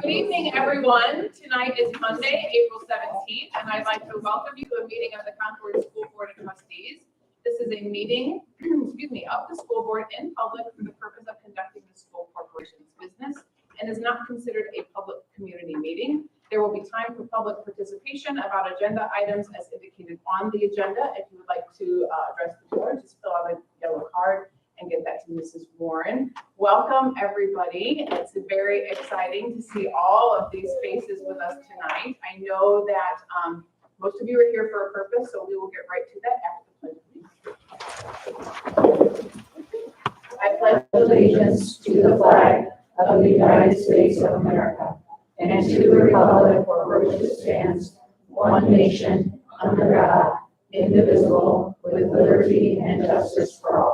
Good evening, everyone. Tonight is Monday, April 17th, and I'd like to welcome you to a meeting of the Concord School Board of Trustees. This is a meeting, of the school board in public for the purpose of conducting the school corporation's business and is not considered a public community meeting. There will be time for public participation about agenda items as indicated on the agenda. If you would like to address the board, just fill out a yellow card and get that to Mrs. Warren. Welcome, everybody. It's very exciting to see all of these faces with us tonight. I know that most of you are here for a purpose, so we will get right to that after the pledge. I pledge allegiance to the flag of the United States of America and to the republic for which it stands, one nation, under God, indivisible, with liberty and justice for all.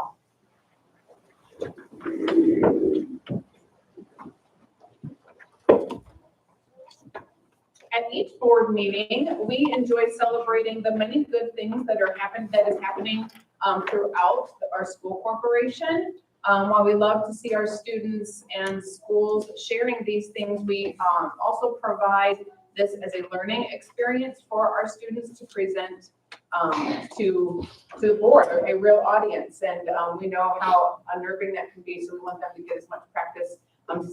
At each board meeting, we enjoy celebrating the many good things that is happening throughout our school corporation. While we love to see our students and schools sharing these things, we also provide this as a learning experience for our students to present to the board, or a real audience. And we know how unnerving that can be, so we want them to get as much practice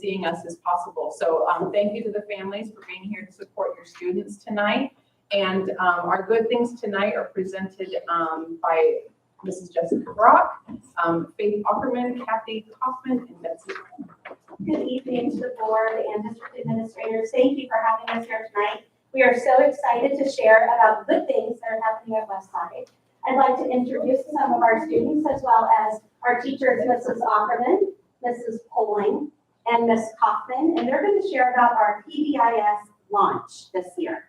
seeing us as possible. So thank you to the families for being here to support your students tonight. And our good things tonight are presented by Mrs. Jessica Brock, Faith Ackerman, Kathy Kaufman, and Betsy. Good evening to the board and district administrators. Thank you for having us here tonight. We are so excited to share about good things that are happening at Westside. I'd like to introduce some of our students as well as our teachers, Mrs. Ackerman, Mrs. Poling, and Ms. Kaufman, and they're going to share about our PBIS launch this year.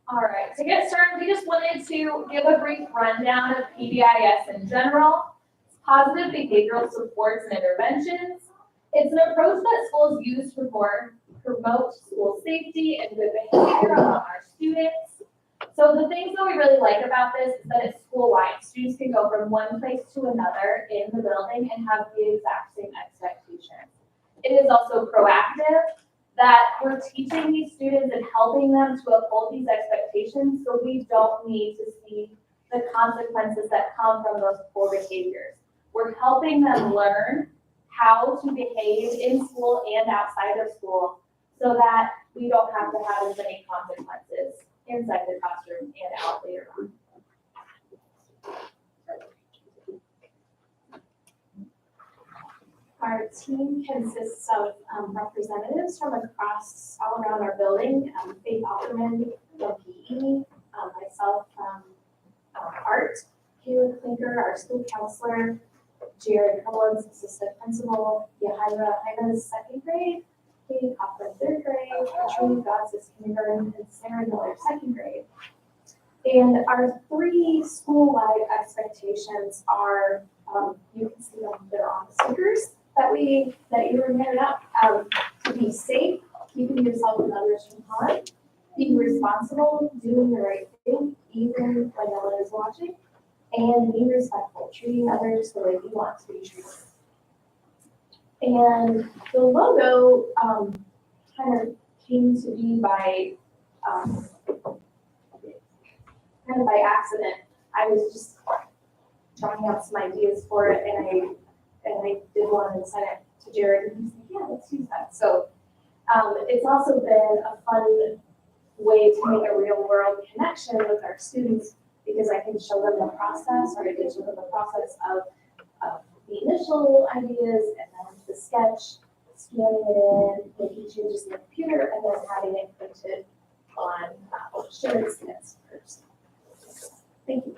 All right, to get started, we just wanted to give a brief rundown of PBIS in general. It's positive behavioral supports and interventions. It's an approach that schools use to promote school safety and good behavior among our students. So the things that we really like about this is that it's school-wide. Students can go from one place to another in the building and have the exact same expectations. It is also proactive, that we're teaching these students and helping them to uphold these expectations so we don't need to see the consequences that come from those poor behaviors. We're helping them learn how to behave in school and outside of school so that we don't have to have as many consequences inside the classroom and out later on. Our team consists of representatives from across all around our building. Faith Ackerman from PE, myself from art, Kayla Klinker, our school counselor, Jared Collins, assistant principal, Yahaira Hyma's second grade, Katie Kaufman third grade, Katrina Gotts is kindergarten, and Sarah Miller second grade. And our three school-wide expectations are, you can see them, they're on the stickers that you were handed out, to be safe, keeping yourself and others from harm, being responsible, doing the right thing, even when no one is watching, and being respectful, treating others the way you want to be treated. And the logo kind of came to be by accident. I was just drawing out some ideas for it, and I did one and sent it to Jared, and he's like, yeah, let's use that. So it's also been a fun way to make a real world connection with our students because I can show them the process, or I can show them the process of the initial ideas and then the sketch, scanning it in, making changes in the computer, and then having it printed on shirts and stickers. Thank you.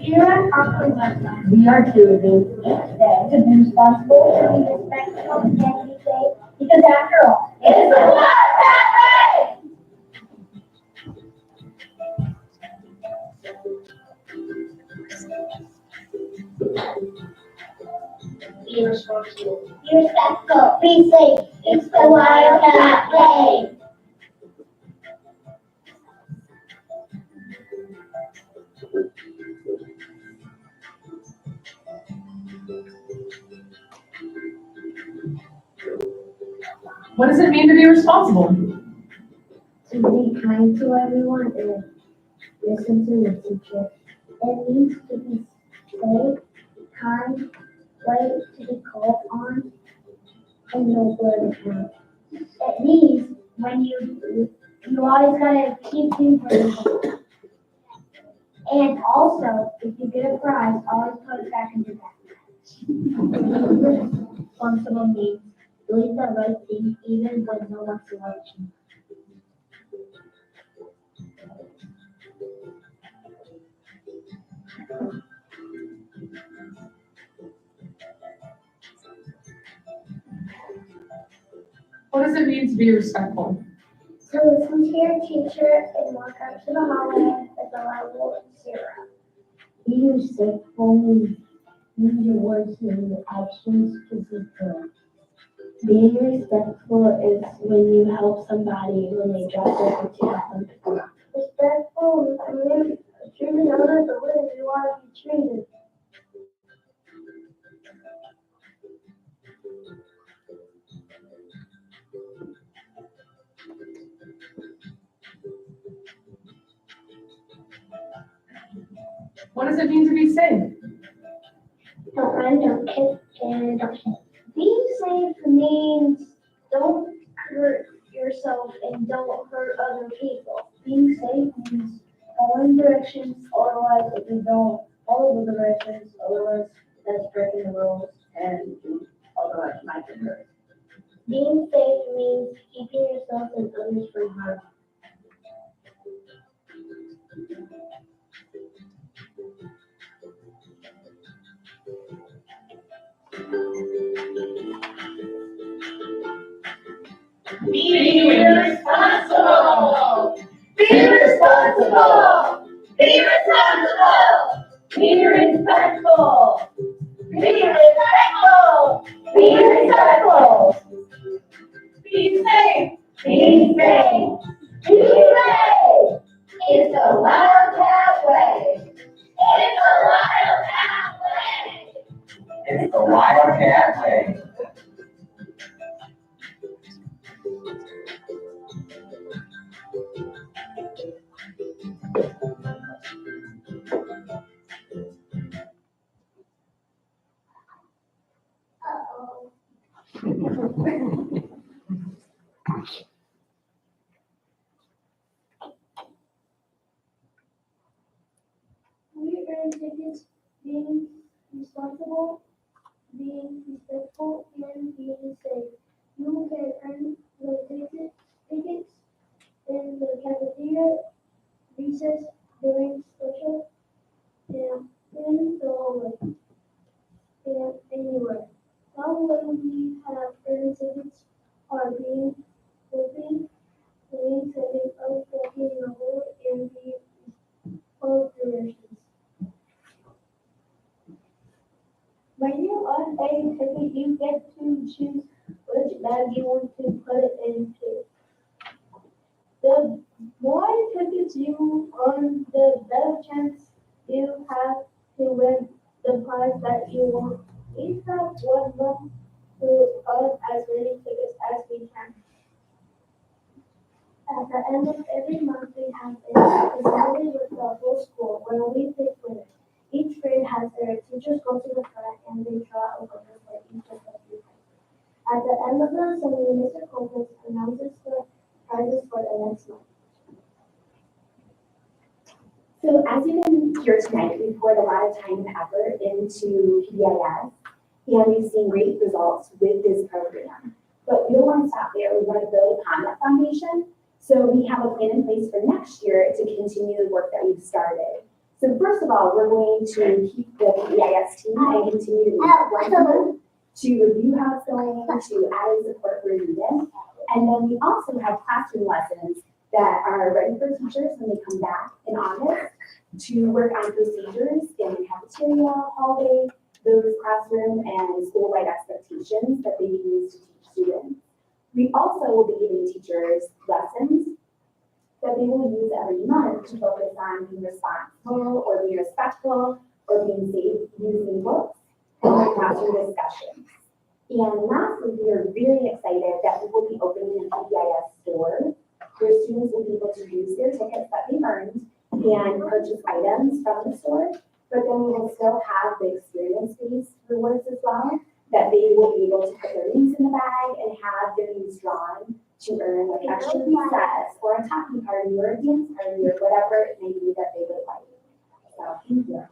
Here at Concord Westside, we are choosing each day to be responsible and be respectful and be safe, because after all, it is the Wildcat Way. What does it mean to be responsible? To be kind to everyone and listen to the teacher. It means to be safe, kind, wait to be called on, and know where to count. It means when you always gotta keep things for yourself. And also, if you get a prize, always put it back in your backpack. Responsible means doing the right thing even when no one's watching. What does it mean to be respectful? To listen to your teacher and walk up to the hallway at the level of 0. Be respectful means use your words and your actions to be good. Being respectful is when you help somebody when they drop their to help them. Respectful means treating others the way you want to be treated. What does it mean to be safe? Don't run, don't kick, and don't hit. Being safe means don't hurt yourself and don't hurt other people. Being safe means following directions, otherwise if you don't follow the directions, otherwise that's breaking the rules and otherwise you might get hurt. Being safe means keeping yourself and others from harm. Be responsible. Be responsible. Be responsible. Be respectful. Be respectful. Be respectful. Be safe. Be safe. Be safe. It's a wildcat way. It's a wildcat way. It's a wildcat way. We earn tickets being responsible, being respectful, and being safe. You can earn the tickets in the cafeteria, recess, during special, and in the hallway, and anywhere. One way we have earned tickets are being open, playing, setting up, walking in the hall, and being follow directions. When you earn a ticket, you get to choose which bag you want to put it into. The more tickets you earn, the better chance you have to win the prize that you want. We have one month to earn as many tickets as we can. At the end of every month, we have a assembly with the whole school where we pick winners. Each grade has their teachers go to the front and they draw a winner for each of the 3 prizes. At the end of the assembly, Mr. Concord announces the prizes for the next month. So as you can hear tonight, we've poured a lot of time and effort into PBIS, and we've seen great results with this program. But we don't want to stop there. We want to build upon that foundation. So we have a plan in place for next year to continue the work that we've started. So first of all, we're going to keep the PBIS team and continue to meet once a month to review how it's going, to add in support where needed. And then we also have classroom lessons that are ready for teachers when they come back in August to work on procedures in the cafeteria, hallway, those classroom and school-wide expectations that they use to teach students. We also will be giving teachers lessons that they will use every month to focus on being responsible or being respectful or being safe using books and their classroom discussions. And lastly, we are very excited that we will be opening an PBIS store where students will be able to use their tickets that they've earned and purchase items from the store, but then we will still have the experience-based rewards as well, that they will be able to put their names in the bag and have their names drawn to earn like extra recess or a talking party or a dance party or whatever it may be that they would like. So, thank you.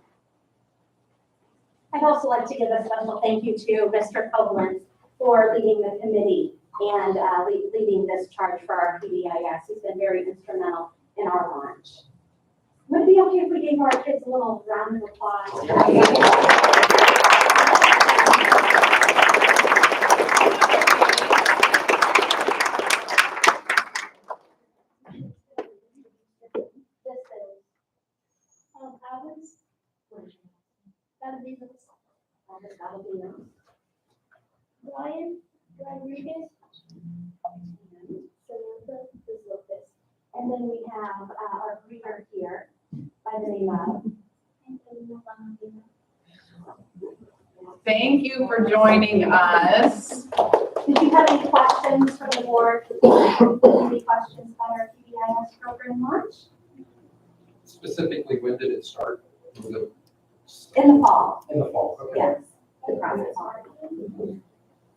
I'd also like to give a special thank you to Mr. Copeland for leading the committee and leading this charge for our PBIS. He's been very instrumental in our launch. Would it be okay if we gave our kids a little round of applause? Alice, Ryan Rodriguez, Samantha Lopez. And then we have our greeter here by the name of. Thank you for joining us. Did you have any questions from the board? Any questions about our PBIS program launch? Specifically, when did it start? Was it In the fall, in the fall? Okay. yes, the process.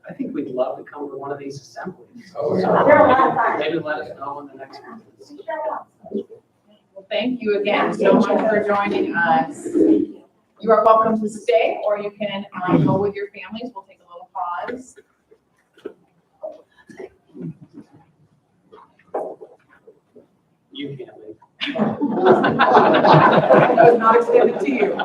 I think we'd love to come to one of these assemblies. Oh, They're sorry. a lot of fun. Maybe let us know when the next one is. Well, thank you again so much for joining us. You are welcome to stay, or you can go with your families. We'll take a little pause. You can't leave. That was not extended to you.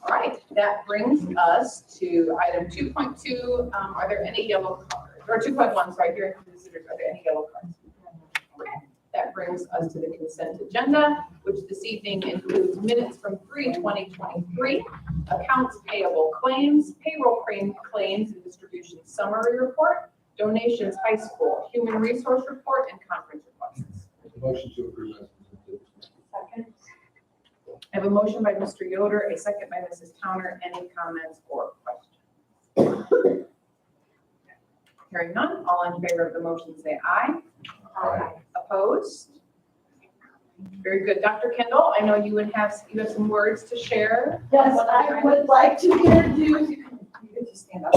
All right, that brings us to item 2.2. Are there any yellow cards? Or 2.1, sorry, here in visitors, are there any yellow cards? Okay, that brings us to the consent agenda, which this evening includes minutes from 3/20/23, accounts payable claims, payroll claims and distribution summary report, donations high school, human resource report, and conference requests. Motion to approve as presented. Second. I have a motion by Mr. Yoder, a second by Mrs. Towner. Any comments or questions? Hearing none, all in favor of the motion say aye. Aye. Opposed? Very good. Dr. Kendall, I know you have some words to share. Yes, I would like to introduce, You can just stand up.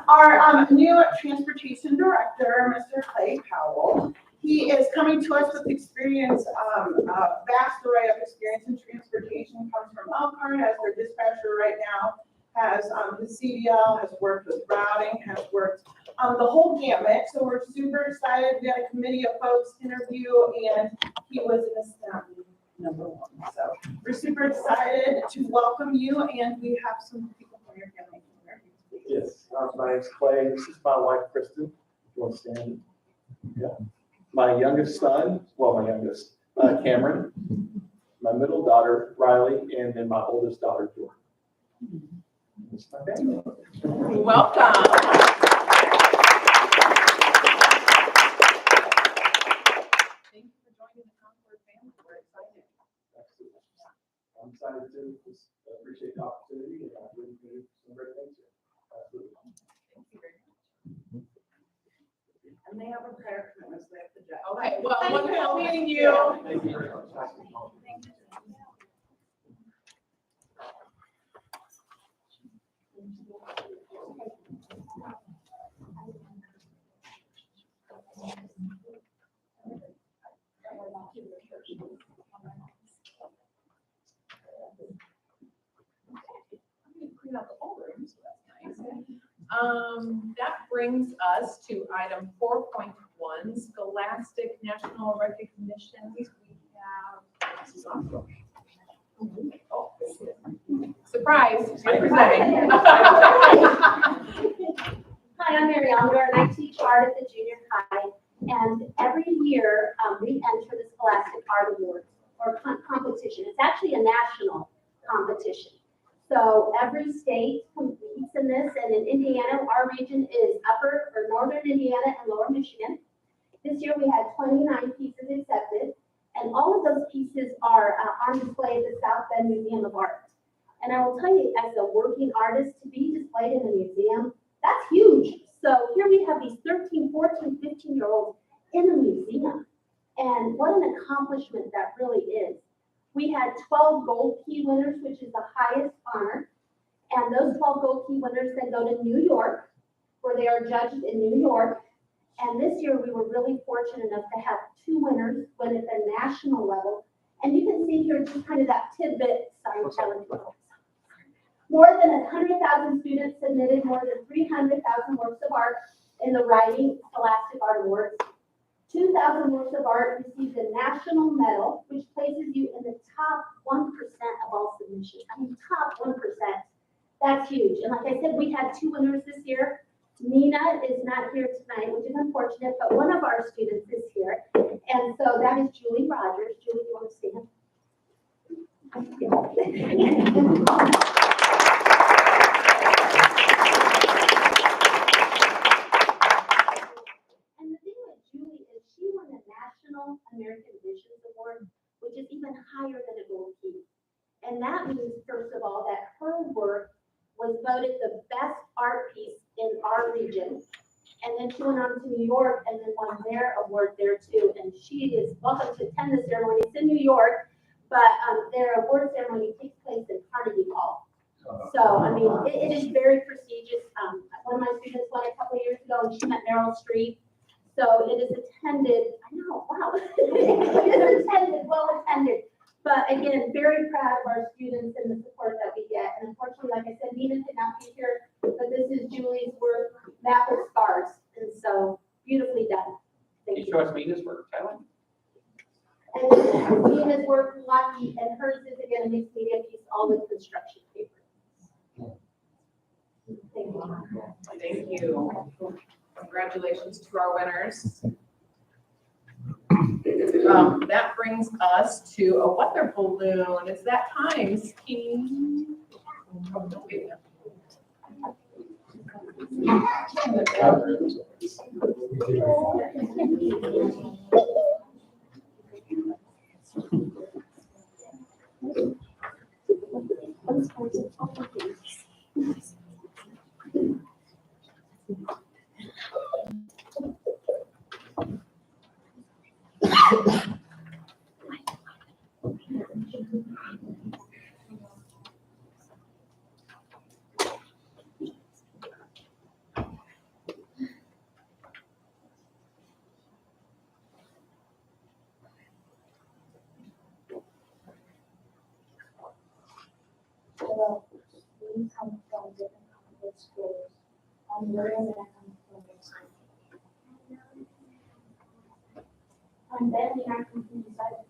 our new transportation director, Mr. Clay Powell. He is coming to us with experience, a vast array of experience in transportation, comes from Elkhart, as their dispatcher right now, has his CDL, has worked with routing, has worked the whole gamut. So we're super excited. We had a committee of folks interview, and he was an astounding #1. So we're super excited to welcome you, and we have some people from your family. Yes, my name's Clay. This is my wife, Kristen. If you want to stand. Yeah. My youngest son, well, my youngest, Cameron. My middle daughter, Riley, and then my oldest daughter, Jordan. That's my family. Welcome. Thank you for joining the Concord family. We're excited. Absolutely. I'm excited to just appreciate the opportunity, and I'm going to do some great things here. Absolutely. Thank you very much. And they have a prayer commitment, so they have to judge. Okay, well, wonderful meeting you. Thank you very much. That brings us to item 4.1, Scholastic National Recognitions. We have. Oh, surprise, you're presenting. Hi, I'm Mary Elmore, and I teach art at the junior high. And every year, we enter the Scholastic Art Awards or competition. It's actually a national competition. So every state competes in this, and in Indiana, our region is upper or northern Indiana and lower Michigan. This year, we had 29 pieces accepted, and all of those pieces are on display at the South Bend Museum of Art. And I will tell you, as a working artist, to be displayed in a museum, that's huge. So here we have these 13, 14, 15-year-olds in a museum. And what an accomplishment that really is. We had 12 gold key winners, which is the highest honor. And those 12 gold key winners then go to New York, where they are judged in New York. And this year, we were really fortunate enough to have 2 winners win at the national level. And you can see here just kind of that tidbit, sorry, Kelly. More than 100,000 students submitted more than 300,000 works of art in the Writing Scholastic Art Awards. 2,000 works of art received a national medal, which places you in the top 1% of all submissions. I mean, top 1%. That's huge. And like I said, we had 2 winners this year. Nina is not here tonight, which is unfortunate, but one of our students is here. And so that is Julie Rogers. Julie, you want to stand? And the thing with Julie is she won the National American Visions Award, which is even higher than a gold key. And that means, first of all, that her work was voted the best art piece in our region. And then she went on to New York and then won their award there too. And she is welcome to attend the ceremony. It's in New York, but their award ceremony takes place in Carnegie Hall. So, I mean, it is very prestigious. One of my students went a couple of years ago and she met Meryl Streep. So it is attended, I know, wow. It is attended, well attended. But again, very proud of our students and the support that we get. And unfortunately, like I said, Nina could not be here, but this is Julie's work, Map of Scars. And so beautifully done. Thank Can you you. show us Mina's work, Tyler? And this is Nina's work, Lucky, and hers is again a mixed media piece, all with construction paper. Thank you. Thank you. Congratulations to our winners. That brings us to a weather balloon. It's that time, Ski. Oh, don't be there. Hello, we come from different Concord schools. I'm Miriam and I come from Western. I'm Bentley and I come from Decided.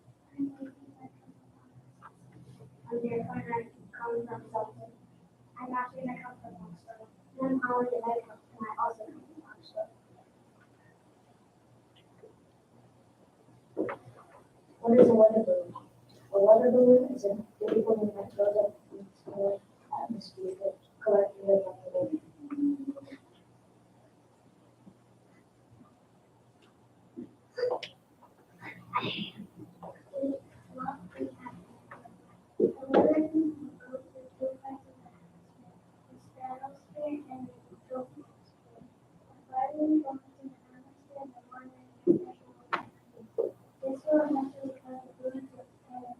I'm Derek and I come from Southwood. I'm Ashley and I come from Knoxville. And I'm Holly and I also come from Knoxville. What is a weather balloon? A weather balloon is a big balloon that goes up into the atmosphere to collect the air from the wind. This will eventually cause the balloon to expand.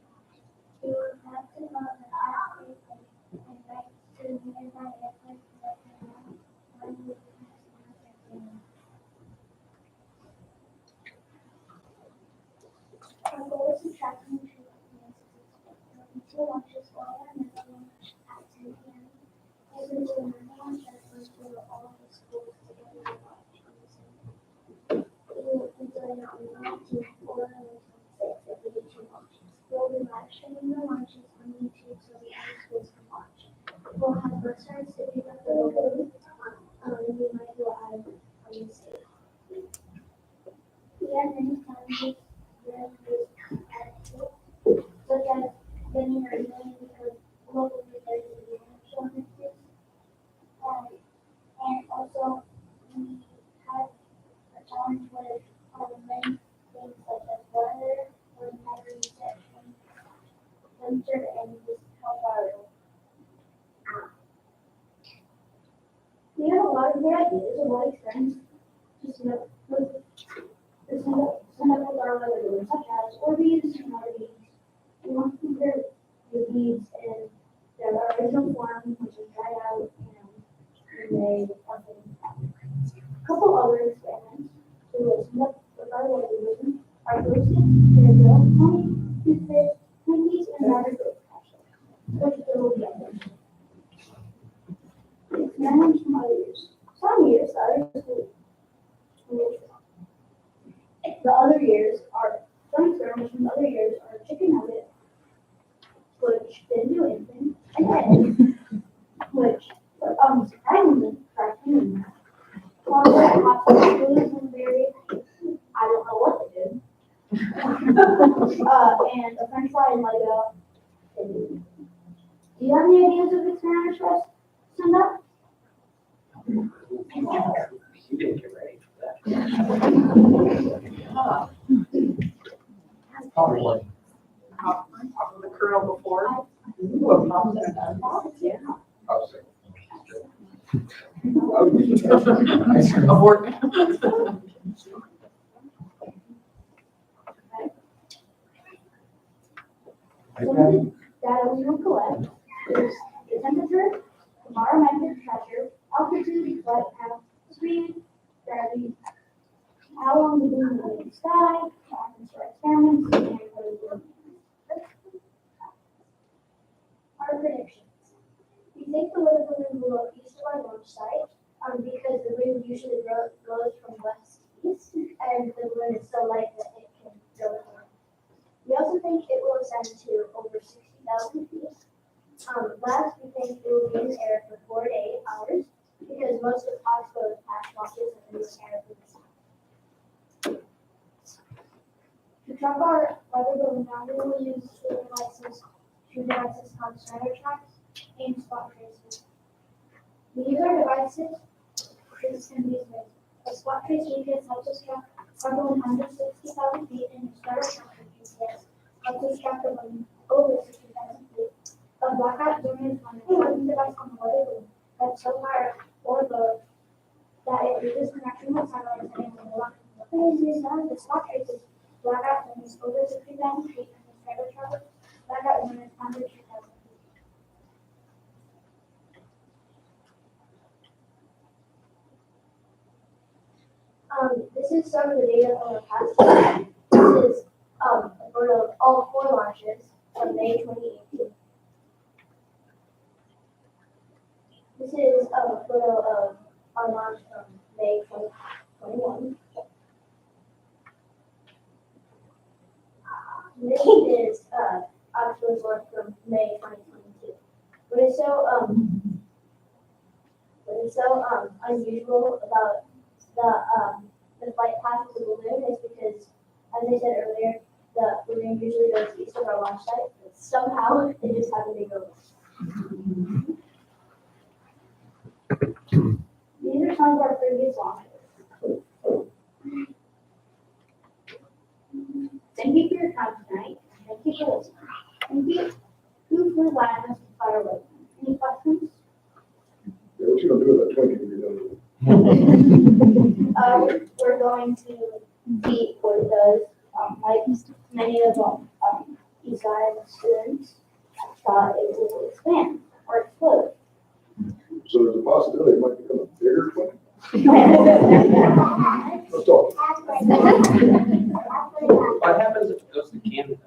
You will have to go to the atmosphere and write to the nearby airport to let them know when you will be. Our goal is to track and retrieve the two launches, all and the balloon at 10 p.m. This is the number one checklist we will all schools together to watch on the same. We will be doing it on the 19th or the 26th if we get two launches. We'll be live streaming the launches on YouTube so the other schools can watch. We'll have bus rides to pick up the logo, and we might go out on the stage. We had many challenges during this attitude, such as getting our name because local leaders didn't show this. And also, we had a challenge with many things such as weather, or never reception, winter, and just help out. We have a lot of good ideas, a lot of experience, just send up with our weather doing, such as orbeez and other we want to compare the beads in their original form, which is dried out and made something. A couple other experiments to listen up with our weather vision are roasted, honey, toothpaste, cookies, and other food which will be up there. Experiments from other years. Some years, the other schools. The other years are, some experiments from the other years are chicken nugget, which didn't do anything, and eggs, which surprisingly cracked me. And very, I don't know what they did. And a french fry and Lego. Do you have any ideas of experiments for us to send up? You didn't get ready for that. Probably. The kernel before. Yeah. I'll say. Abort. Some data we will collect is the temperature, environmental pressure, altitude, flight path, speed, gravity, how long the balloon will be in the sky, happens for experiments, and what is the Our predictions. We think the weather balloon will go east of our launch site, because the wind usually blows from west to east, and the balloon is so light that it can go anywhere. We also think it will ascend to over 60,000 feet. Last, we think it will be in the air for 4 to 8 hours because most of Oxbow's past launches have been in the air for this time. To track our weather balloon down, we will use two devices called Strato Tracks and Spot Tracers. We use our devices. This can be used. A Spot Trace GPS helps us track our balloon under 60,000 feet, and a Strato Track GPS helps us track the balloon over 60,000 feet. A blackout zoom is one important device on the weather balloon that's so far or low that it loses connection with satellites and it will lock. The Spot Traces blackout zoom is over 60,000 feet, and the Strato Track blackout zoom is under 2,000 feet. This is some of the data from the past. This is a photo of all 4 launches from May 2018. This is a photo of our launch from May 2021. This is Oxford's launch from May 2022. What is so unusual about the flight path of the balloon is because, as I said earlier, the balloon usually goes east of our launch site, but somehow it just happened to go west. These are some of our previous launches. Thank you for your time tonight. Thank you for listening. Thank you. Who flew last and fire away? Any questions? Yeah, what you gonna do with that 20 when you're done? We're going to see what it does. Like many of these guys students thought it would expand or explode. So there's a possibility it might become a bigger 20? Let's talk. What happens if it goes to Canada?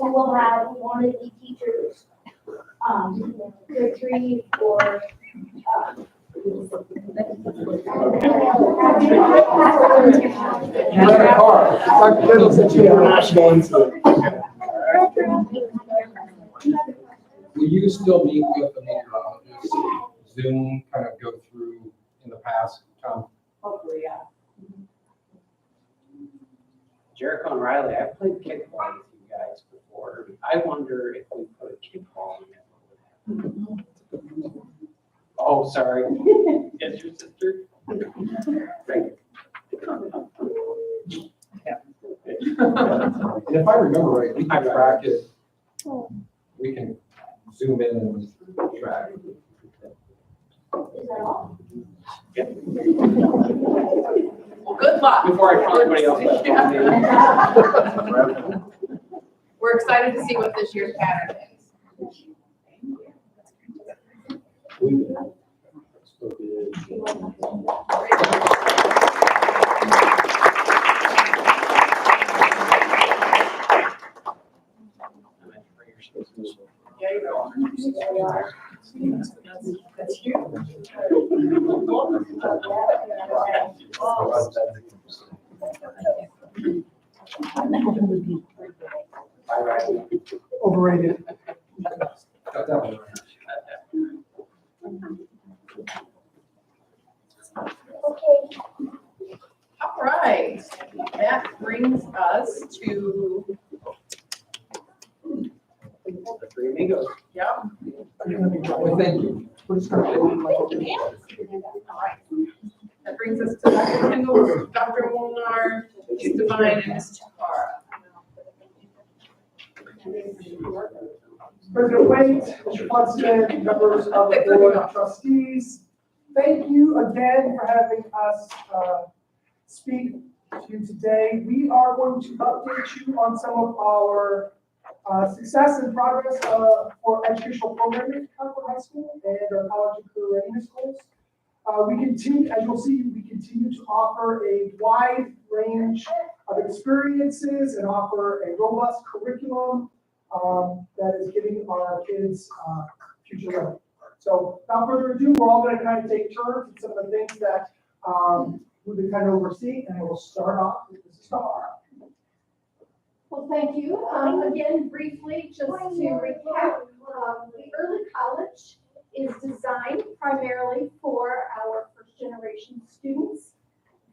We want to be teachers, retrieve or You're in a car. Dr. Kendall said you were not going to. Will you still meet with the meteorologist, Zoom, kind of go through in the past, Tom? Hopefully, yeah. Jericho and Riley, I've played kickball with you guys before. I wonder if we put a kickball in it. Oh, sorry. Yes, your sister? Right. And if I remember right, we can track it. We can zoom in and track. Is that all? Well, good luck. Before I call anybody else. We're excited to see what this year's pattern is. Yeah, you go. That's huge. Overrated. Got that one. All right, that brings us to, The three amigos. yep. Well, thank you. All right. That brings us to Dr. Kendall, Dr. Molnar, Ms. Devine, and Ms. Chapara. President Wade, Mr. Cluxton, members of the Board of Trustees, thank you again for having us speak to you today. We are going to update you on some of our success and progress for educational programming at Concord High School and our college and career readiness goals. We continue, as you'll see, we continue to offer a wide range of experiences and offer a robust curriculum that is giving our kids future learning. So without further ado, we're all going to kind of take turns in some of the things that we've been kind of overseeing, and we'll start off with Mrs. Star. Well, thank you. Again, briefly, just to recap, the early college is designed primarily for our first generation students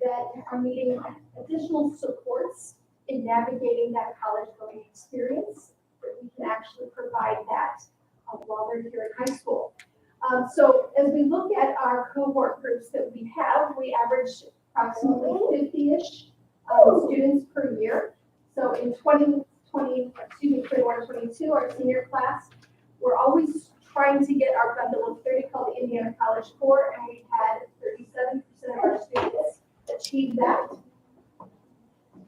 that are needing additional supports in navigating that college going experience, that we can actually provide that while they're here in high school. So as we look at our cohort groups that we have, we average approximately 50-ish students per year. So in 21-22, our senior class, we're always trying to get our bundle of 30 called the Indiana College Core, and we had 37% of our students achieve that.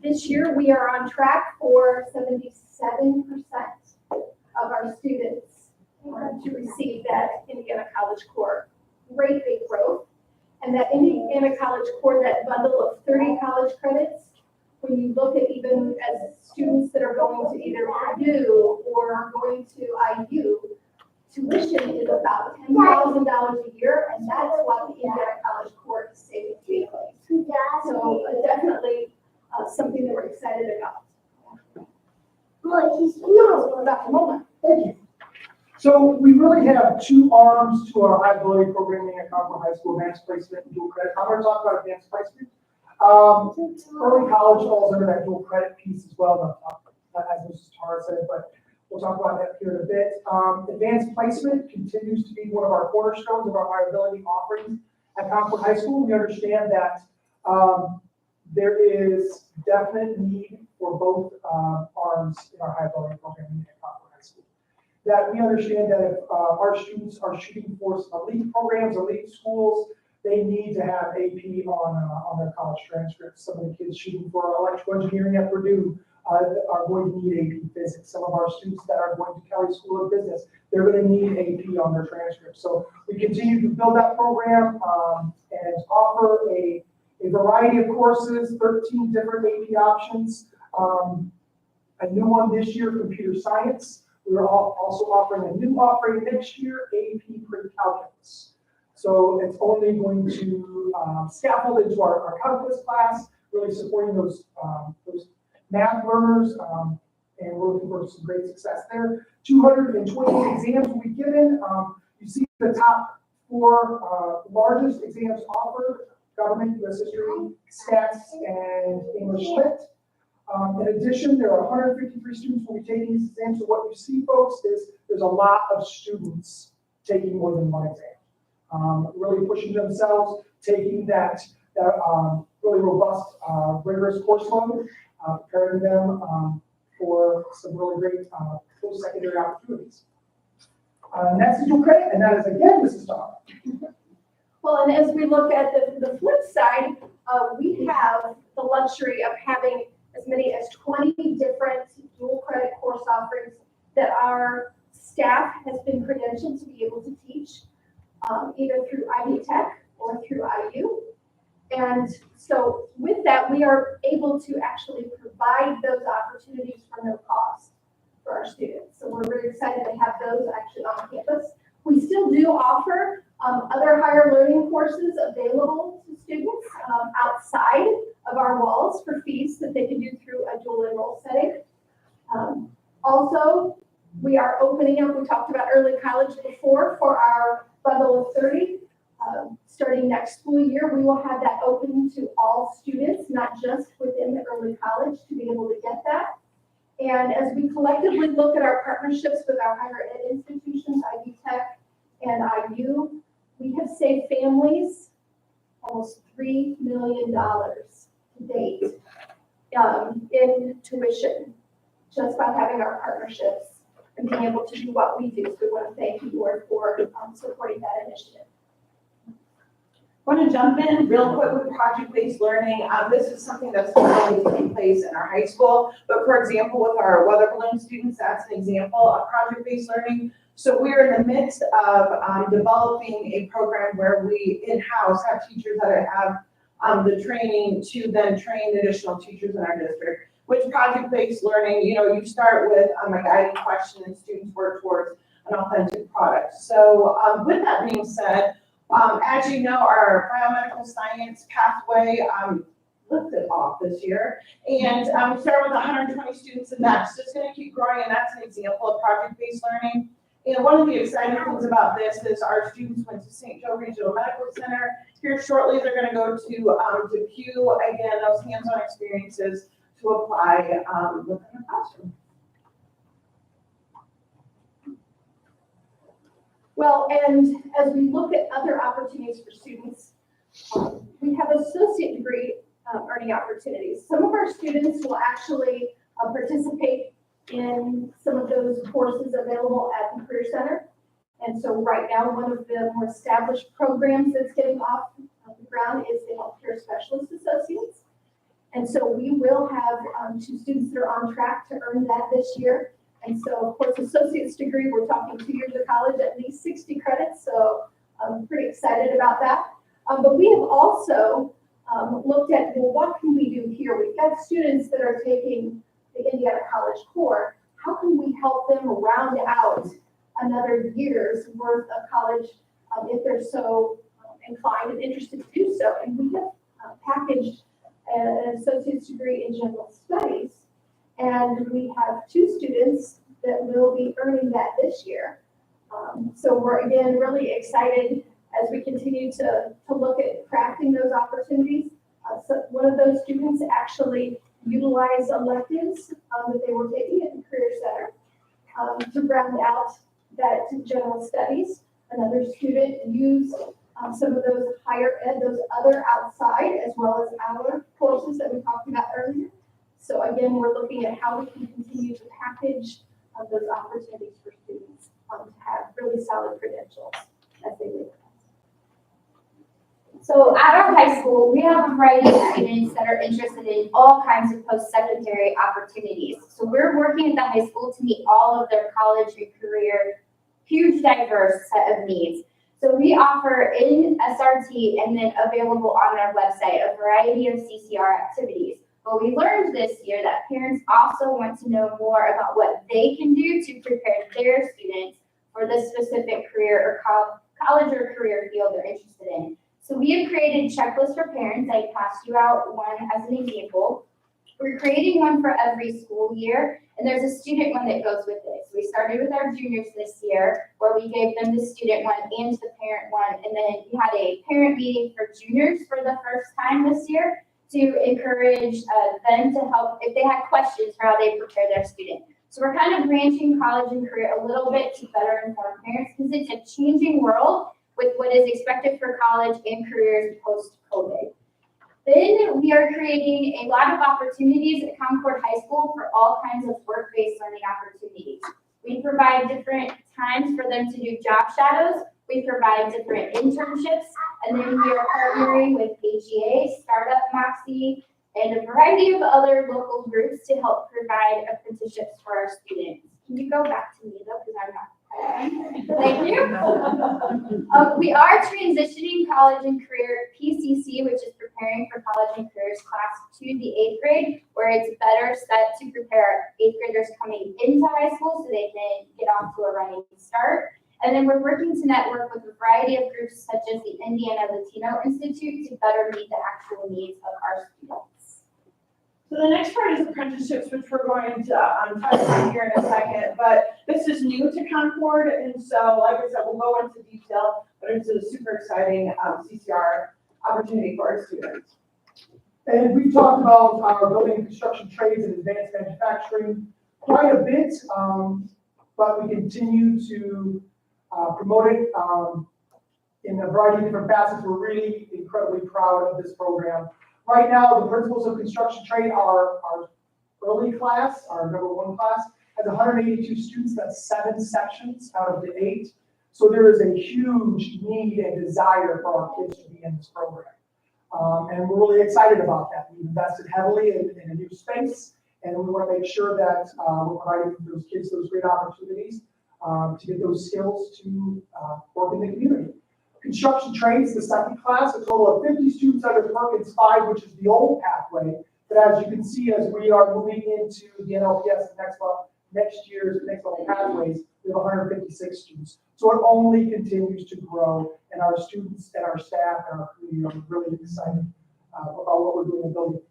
This year, we are on track for 77% of our students to receive that Indiana College Core. Great big growth. And that Indiana College Core, that bundle of 30 college credits, when you look at even as students that are going to either Purdue or going to IU, tuition is about $10,000 a year, and that's what the Indiana College Core is saving families. So definitely something that we're excited about. Dr. Mullen, thank you. So we really have two arms to our high ability programming at Concord High School: advanced placement and dual credit. I'm going to talk about advanced placement. Early college falls under that dual credit piece as well, as Mrs. Tara said, but we'll talk about that here in a bit. Advanced placement continues to be one of our cornerstones of our high ability offerings at Concord High School. We understand that there is definite need for both arms in our high ability programming at Concord High School. That we understand that if our students are shooting for some elite programs, elite schools, they need to have AP on their college transcripts. Some of the kids shooting for electrical engineering at Purdue are going to need AP physics. Some of our students that are going to Kelly School of Business, they're going to need AP on their transcripts. So we continue to build that program and offer a variety of courses, 13 different AP options. A new one this year, computer science. We're also offering a new offering next year, AP Pre-Calculus. So it's only going to scaffold into our calculus class, really supporting those math learners, and we're looking for some great success there. 220 exams will be given. You see the top 4 largest exams offered: government, U.S. history, stats, and English lit. In addition, there are 153 students who will be taking these exams. So what you see, folks, is there's a lot of students taking more than one exam. Really pushing themselves, taking that really robust, rigorous course load, preparing them for some really great post-secondary opportunities. Next is dual credit, and that is again Mrs. Starr. Well, and as we look at the flip side, we have the luxury of having as many as 20 different dual credit course offerings that our staff has been credentialed to be able to teach, either through IB Tech or through IU. And so with that, we are able to actually provide those opportunities for no cost for our students. So we're very excited to have those actually on campus. We still do offer other higher learning courses available to students outside of our walls for fees that they can do through a dual enroll setting. Also, we are opening up, we talked about early college before, for our bundle of 30. Starting next school year, we will have that open to all students, not just within the early college, to be able to get that. And as we collectively look at our partnerships with our higher ed institutions, IB Tech and IU, we have saved families almost $3 million to date in tuition, just by having our partnerships and being able to do what we do. So we want to thank you, Lord, for supporting that initiative. I want to jump in real quick with project-based learning. This is something that's currently taking place in our high school, but for example, with our weather balloon students, that's an example of project-based learning. So we're in the midst of developing a program where we in-house have teachers that have the training to then train additional teachers in our district. Which project-based learning, you start with a guiding question and students work towards an authentic product. So with that being said, as you know, our biomedical science pathway lifted off this year. And we started with 120 students, and that's just going to keep growing, and that's an example of project-based learning. And one of the exciting things about this is our students went to St. Joe Regional Medical Center. Here shortly, they're going to go to DePue, again, those hands-on experiences to apply within the classroom. Well, and as we look at other opportunities for students, we have associate degree earning opportunities. Some of our students will actually participate in some of those courses available at the Career Center. And so right now, one of the more established programs that's getting off the ground is the Healthcare Specialist Associates. And so we will have 2 students that are on track to earn that this year. And so, of course, associate's degree, we're talking 2 years of college, at least 60 credits. So I'm pretty excited about that. But we have also looked at, well, what can we do here? We've got students that are taking the Indiana College Core. How can we help them round out another year's worth of college if they're so inclined and interested to do so? And we have packaged an associate's degree in general studies. And we have 2 students that will be earning that this year. So we're, again, really excited as we continue to look at crafting those opportunities. So one of those students actually utilized electives that they were taking at the Career Center to round out that general studies. Another student used some of those higher ed, those other outside, as well as our courses that we talked about earlier. So again, we're looking at how we can continue to package those opportunities for students to have really solid credentials as they leave. So at our high school, we have a variety of students that are interested in all kinds of post-secondary opportunities. So we're working at the high school to meet all of their college and career, huge diverse set of needs. So we offer in SRT and then available on our website a variety of CCR activities. But we learned this year that parents also want to know more about what they can do to prepare their students for this specific career or college or career field they're interested in. So we have created checklists for parents. I passed you out one as an example. We're creating one for every school year, and there's a student one that goes with this. We started with our juniors this year, where we gave them the student one and the parent one, and then we had a parent meeting for juniors for the first time this year to encourage them to help if they had questions for how they prepare their student. So we're kind of branching college and career a little bit to better inform parents because it's a changing world with what is expected for college and careers post-COVID. Then we are creating a lot of opportunities at Concord High School for all kinds of work-based learning opportunities. We provide different times for them to do job shadows. We provide different internships, and then we are partnering with AGA, Startup Moxie, and a variety of other local groups to help provide apprenticeships for our students. Can you go back to me though, because I'm not. Thank you. We are transitioning college and career PCC, which is preparing for college and careers class to the 8th grade, where it's better set to prepare 8th graders coming into high school so they can get off to a running start. And then we're working to network with a variety of groups such as the Indiana Latino Institute to better meet the actual needs of our students. So the next part is apprenticeships, which we're going to touch on here in a second, but this is new to Concord, and so like I said, we'll go into detail, but it's a super exciting CCR opportunity for our students. And we've talked about our building and construction trades and advanced manufacturing quite a bit, but we continue to promote it in a variety of different facets. We're really incredibly proud of this program. Right now, the principles of construction trade, our early class, our number 1 class, has 182 students. That's 7 sections out of the 8. So there is a huge need and desire for our kids to be in this program. And we're really excited about that. We've invested heavily in a new space, and we want to make sure that we're providing those kids those great opportunities to get those skills to work in the community. Construction trades, the 2nd class, a total of 50 students under Perkins 5, which is the old pathway. But as you can see, as we are moving into the NLPS next year's next level pathways, we have 156 students. So it only continues to grow, and our students and our staff and our community are really excited about what we're doing in building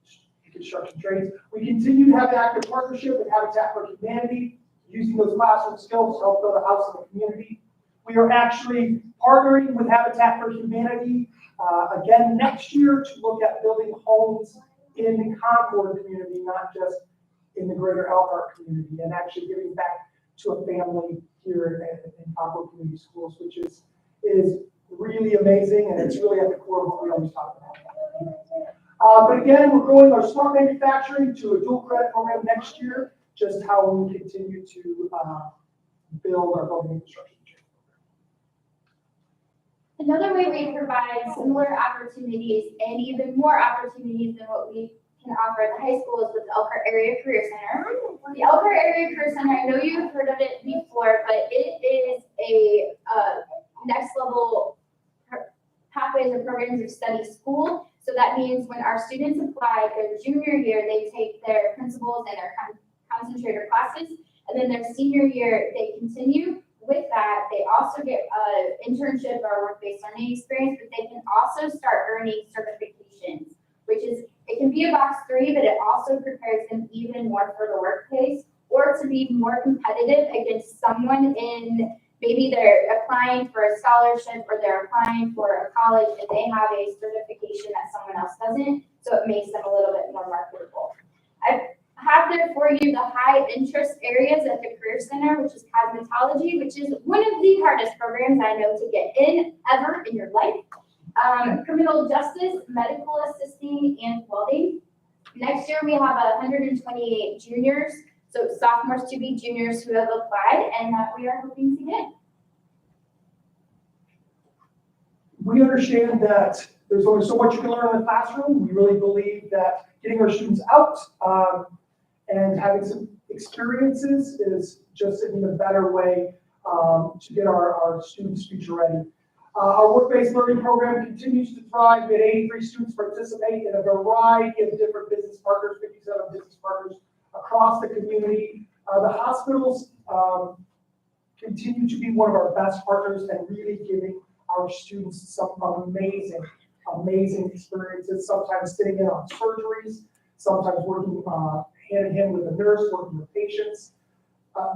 construction trades. We continue to have an active partnership with Habitat for Humanity, using those classroom skills to help build a house in the community. We are actually partnering with Habitat for Humanity again next year to look at building homes in the Concord community, not just in the greater Elkhart community, and actually giving back to a family here in Concord Community Schools, which is really amazing, and it's really at the core of what we always talk about. But again, we're growing our smart manufacturing to a dual credit program next year, just how we continue to build our building infrastructure. Another way we provide similar opportunities and even more opportunities than what we can offer at the high school is with the Elkhart Area Career Center. The Elkhart Area Career Center, I know you've heard of it before, but it is a next level pathways and programs of study school. So that means when our students apply their junior year, they take their principals and their concentrator classes, and then their senior year, they continue. With that, they also get an internship or work-based learning experience, but they can also start earning certifications, which is, it can be a box 3, but it also prepares them even more for the workplace or to be more competitive against someone in, maybe they're applying for a scholarship or they're applying for a college and they have a certification that someone else doesn't, so it makes them a little bit more marketable. I have there for you the high interest areas at the Career Center, which is cosmetology, which is one of the hardest programs I know to get in ever in your life. Criminal justice, medical assisting, and welding. Next year we have 128 juniors, so sophomores to be juniors who have applied and that we are hoping to get. We understand that there's only so much you can learn in the classroom. We really believe that getting our students out and having some experiences is just an even better way to get our students future ready. Our work-based learning program continues to thrive. We had 83 students participate in a variety of different business partners, 57 business partners across the community. The hospitals continue to be one of our best partners and really giving our students some amazing, amazing experiences, sometimes sitting in on surgeries, sometimes working hand in hand with a nurse, working with patients.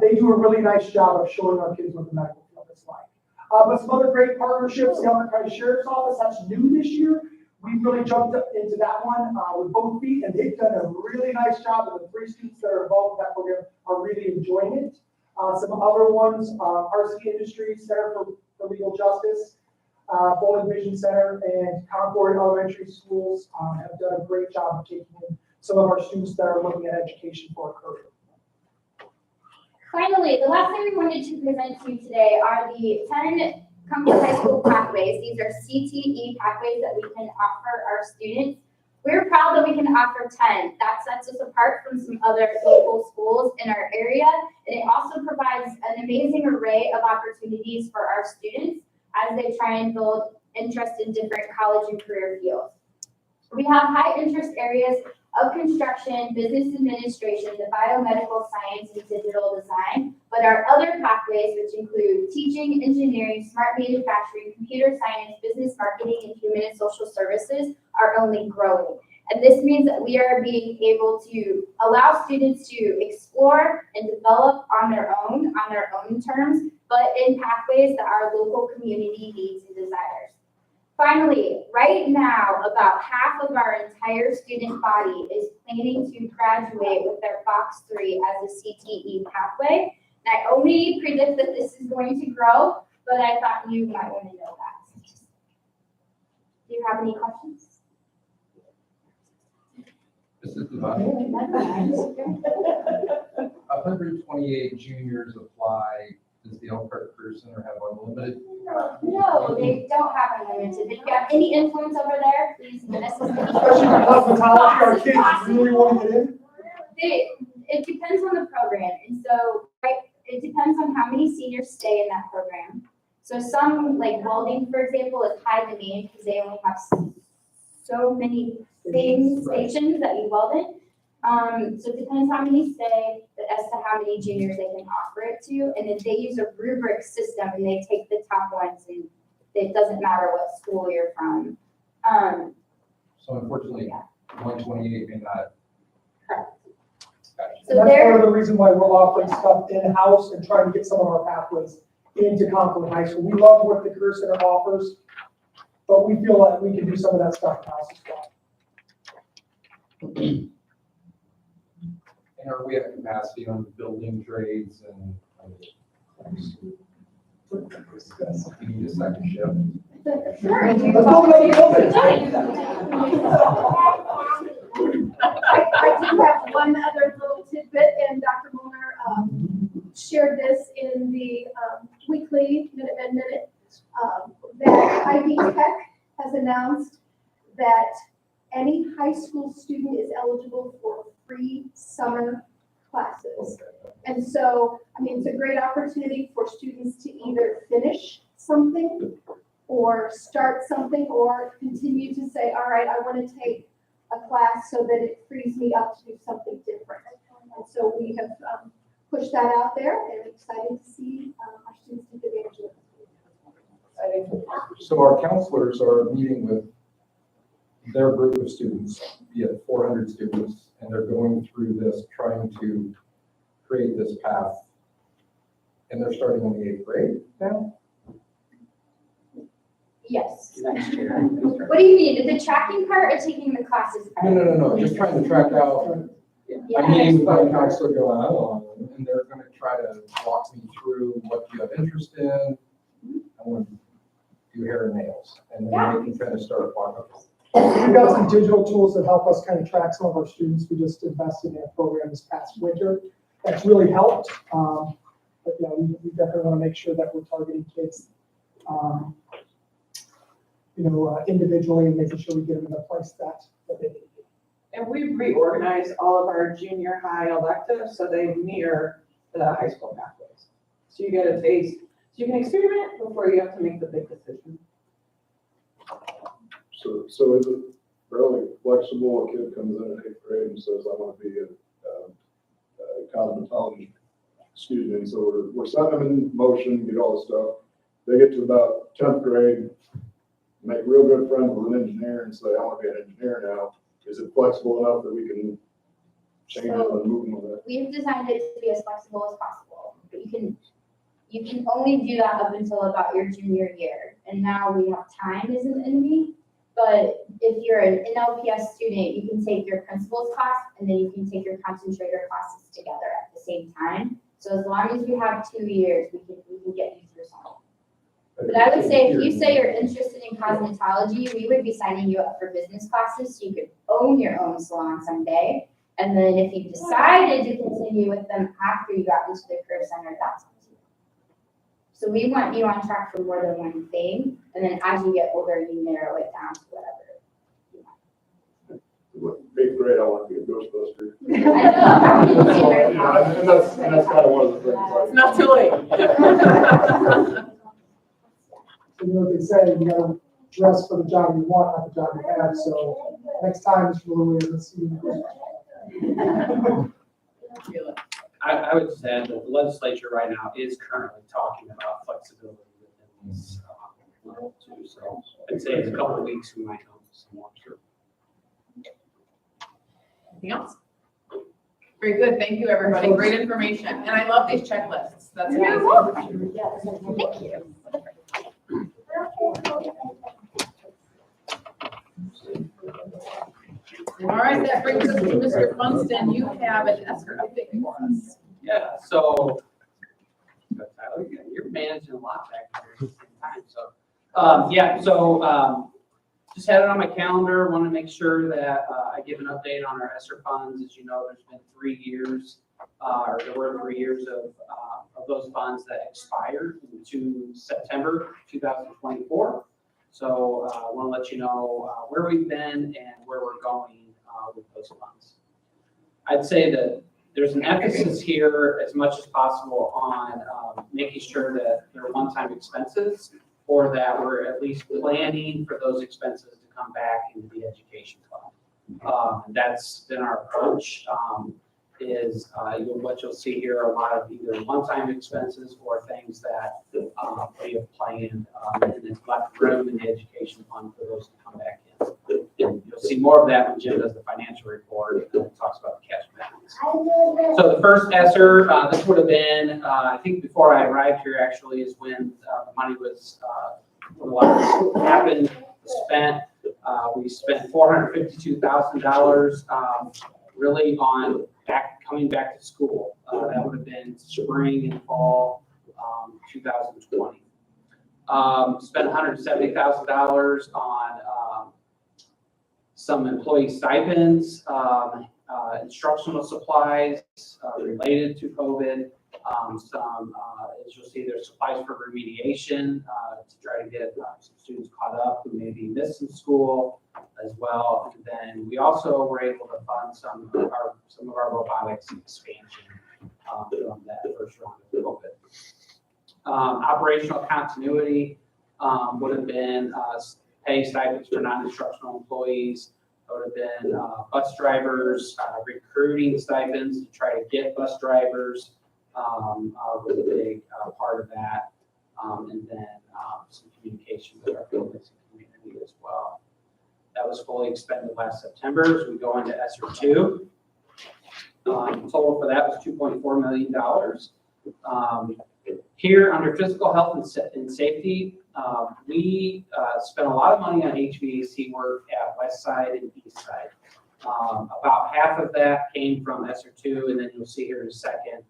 They do a really nice job of showing our kids what the medical field is like. But some other great partnerships, the Elmer County Sheriff's Office, that's new this year. We've really jumped up into that one with both feet, and they've done a really nice job, and the 3 students that are involved with that program are really enjoying it. Some other ones, RC Industries Center for Legal Justice, Bowling Vision Center, and Concord Elementary Schools have done a great job of taking in some of our students that are looking at education for a career. Finally, the last thing we wanted to present to you today are the 10 Concord High School pathways. These are CTE pathways that we can offer our students. We're proud that we can offer 10. That sets us apart from some other local schools in our area. And it also provides an amazing array of opportunities for our students as they try and build interest in different college and career fields. We have high interest areas of construction, business administration, the biomedical science, and digital design, but our other pathways, which include teaching, engineering, smart manufacturing, computer science, business marketing, and human and social services, are only growing. And this means that we are being able to allow students to explore and develop on their own terms, but in pathways that our local community needs and desires. Finally, right now, about half of our entire student body is planning to graduate with their Box 3 as a CTE pathway. And I only predict that this is going to grow, but I thought you might want to know that. Do you have any questions? This is the 128 juniors apply. Does the Elkhart Career Center have unlimited? No, they don't have unlimited. If you have any influence over there, please get us. Especially for cosmetology, our kids really want to get in. It depends on the program, and so, right, it depends on how many seniors stay in that program. So some, like welding, for example, is high demand because they only have so many stations that you weld in. So it depends how many stay, as to how many juniors they can offer it to, and then they use a rubric system and they take the top ones, and it doesn't matter what school you're from. So unfortunately, 128 may not. And that's part of the reason why we're offering stuff in-house and trying to get some of our pathways into Concord High School. We love what the Career Center offers, but we feel like we can do some of that stuff in-house as well. And are we at capacity on building trades and we need a second shift? Sure. Let's go to the building. I do have one other little tidbit, and Dr. Molnar shared this in the weekly Minuteman Minute, that Ivy Tech has announced that any high school student is eligible for free summer classes. And so, I mean, it's a great opportunity for students to either finish something or start something or continue to say, all right, I want to take a class so that it frees me up to do something different. And so we have pushed that out there, and I'm excited to see our students take advantage of it. So our counselors are meeting with their group of students, be it 400 students, and they're going through this, trying to create this path. And they're starting in the 8th grade now? Yes. What do you mean? The tracking part or taking the classes part? No. Just trying to track out. Yeah. I'm meeting with my counselor going on, and they're going to try to walk me through what you have interest in. I want to do hair and nails, and then they can kind of start walking. We've got some digital tools that help us kind of track some of our students. We just invested in a program this past winter that's really helped. But yeah, we definitely want to make sure that we're targeting kids, individually, and making sure we get them in the place that they need. And we've reorganized all of our junior high electives so they mirror the high school pathways. So you get a taste, so you can experiment before you have to make the big decision. So is it fairly flexible? A kid comes in at 8th grade and says, I want to be a cosmetology student. So we're setting them in motion, get all the stuff. They get to about 10th grade, make real good friends with an engineer and say, I want to be an engineer now. Is it flexible enough that we can change them and move them with that? We've designed it to be as flexible as possible, but you can only do that up until about your junior year. And now we have time as an enemy, but if you're an NLPS student, you can take your principal's class and then you can take your concentrator classes together at the same time. So as long as you have 2 years, we can get you through something. But I would say if you say you're interested in cosmetology, we would be signing you up for business classes so you could own your own salon someday. And then if you decided to continue with them after you got into the career center, that's up to you. So we want you on track for more than one thing. And then as you get older, you narrow it down to whatever. Eighth grade, I want to be a Ghostbuster. I know. And that's kind of one of the things. It's not too late. So you know what they say, you gotta dress for the job you want, not the job you have, so next time, Mr. Louis, let's see you. I would say that the legislature right now is currently talking about flexibility within this, too. So I'd say in a couple of weeks, we might know some more. Sure. Anything else? Very good. Thank you, everybody. Great information. And I love these checklists. That's amazing. Thank you. All right, that brings us to Mr. Funston. You have an ESER update for us. Yeah, so, Tyler, you're managing a lot back there at the same time, so, just had it on my calendar, want to make sure that I give an update on our ESER funds. As you know, there's been 3 years, or there were 3 years of those funds that expired into September 2024. So I want to let you know where we've been and where we're going with those funds. I'd say that there's an emphasis here as much as possible on making sure that there are one-time expenses, or that we're at least planning for those expenses to come back into the education fund. That's been our approach. What you'll see here are a lot of either one-time expenses or things that we have planned and it's left room in the education fund for those to come back in. And you'll see more of that when Jim does the financial report and talks about the cash balance. So the first ESER, this would have been, I think before I arrived here actually, is when the money was, when a lot of this happened, spent. We spent $452,000 really on coming back to school. That would have been spring and fall 2020. Spent $170,000 on some employee stipends, instructional supplies related to COVID, as you'll see, there's supplies for remediation to try to get some students caught up who maybe missed some school as well. And then we also were able to fund some of our robotics expansion from that first round of COVID. Operational continuity would have been pay stipends for non-instructional employees. It would have been bus drivers, recruiting stipends to try to get bus drivers was a big part of that. And then some communication with our buildings and community as well. That was fully expended last September as we go into ESER 2. Total for that was $2.4 million. Here under physical health and safety, we spent a lot of money on HVAC work at West Side and East Side. About half of that came from ESER 2, and then you'll see here in a second,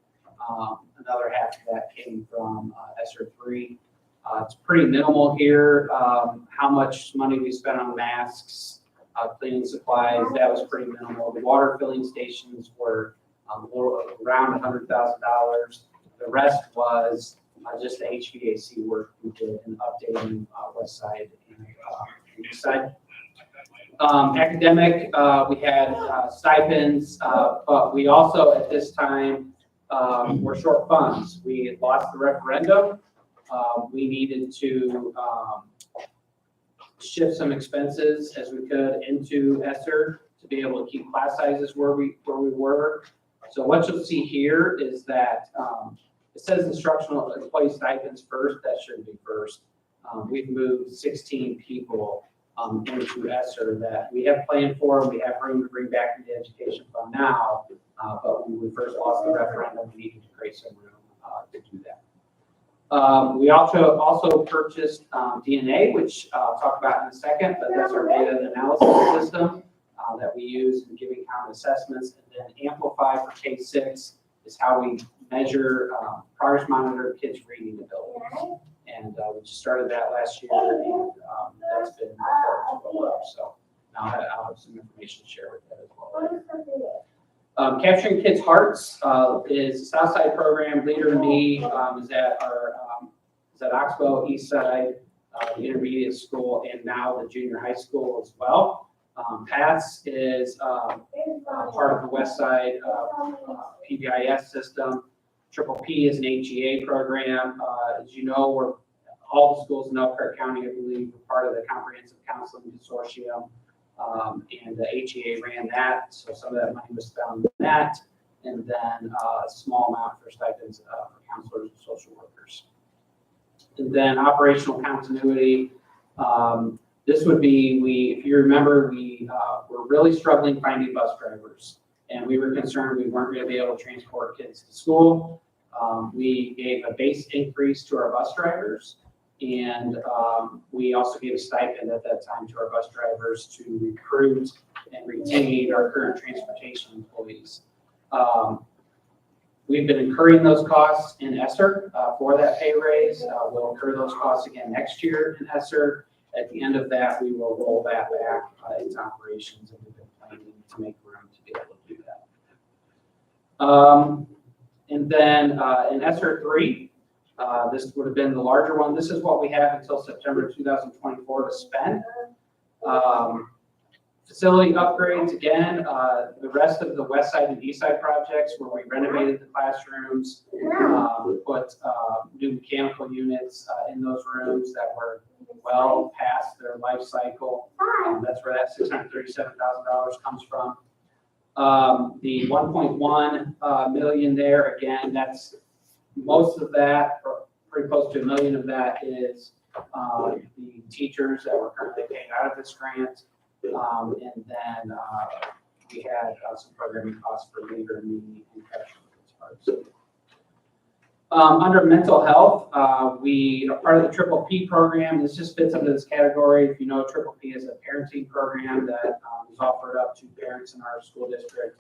another half of that came from ESER 3. It's pretty minimal here. How much money we spent on masks, cleaning supplies, that was pretty minimal. The water filling stations were around $100,000. The rest was just the HVAC work we did in updating West Side and East Side. Academic, we had stipends, but we also at this time were short funds. We had lost the referendum. We needed to shift some expenses as we could into ESER to be able to keep class sizes where we were. So what you'll see here is that it says instructional employee stipends first. That should be first. we've moved 16 people into ESSER that we have planned for. We have room to bring back into the education fund now, but when we first lost the referendum, we needed to create some room to do that. We also purchased DNA, which I'll talk about in a second, but that's our data and analysis system that we use in giving county assessments. And then Amplify for K-6 is how we measure, progress monitor kids' reading ability. And we just started that last year, and that's been well. So now I'll have some information to share with that as well. Capturing Kids' Hearts is a Southside program. Leader in Me is at Oxbow, Eastside, the intermediate school, and now the junior high school as well. PATS is part of the West Side PBIS system. Triple P is an HEA program. As you know, all the schools in Elkhart County, I believe, were part of the Comprehensive Counseling Consortium, and the HEA ran that, so some of that money was spent on that, and then a small amount for stipends for counselors and social workers. And then operational continuity. This would be, if you remember, we were really struggling finding bus drivers, and we were concerned we weren't going to be able to transport kids to school. We gave a base increase to our bus drivers, and we also gave a stipend at that time to our bus drivers to recruit and retain our current transportation employees. We've been incurring those costs in ESSER for that pay raise. We'll incur those costs again next year in ESSER. At the end of that, we will roll that back into operations, and we've been planning to make room to be able to do that. And then in ESSER 3, this would have been the larger one. This is what we have until September 2024 to spend. Facility upgrades, again, the rest of the West Side and East Side projects where we renovated the classrooms, put new mechanical units in those rooms that were well past their life cycle. That's where that $637,000 comes from. The 1.1 million there, again, that's most of that, or pretty close to $1 million of that is the teachers that were currently paying out of this grant. And then we had some programming costs for Leader in Me and Capturing Kids' Hearts. Under mental health, we are part of the Triple P program. This just fits into this category. If you know, Triple P is a parenting program that is offered up to parents in our school district.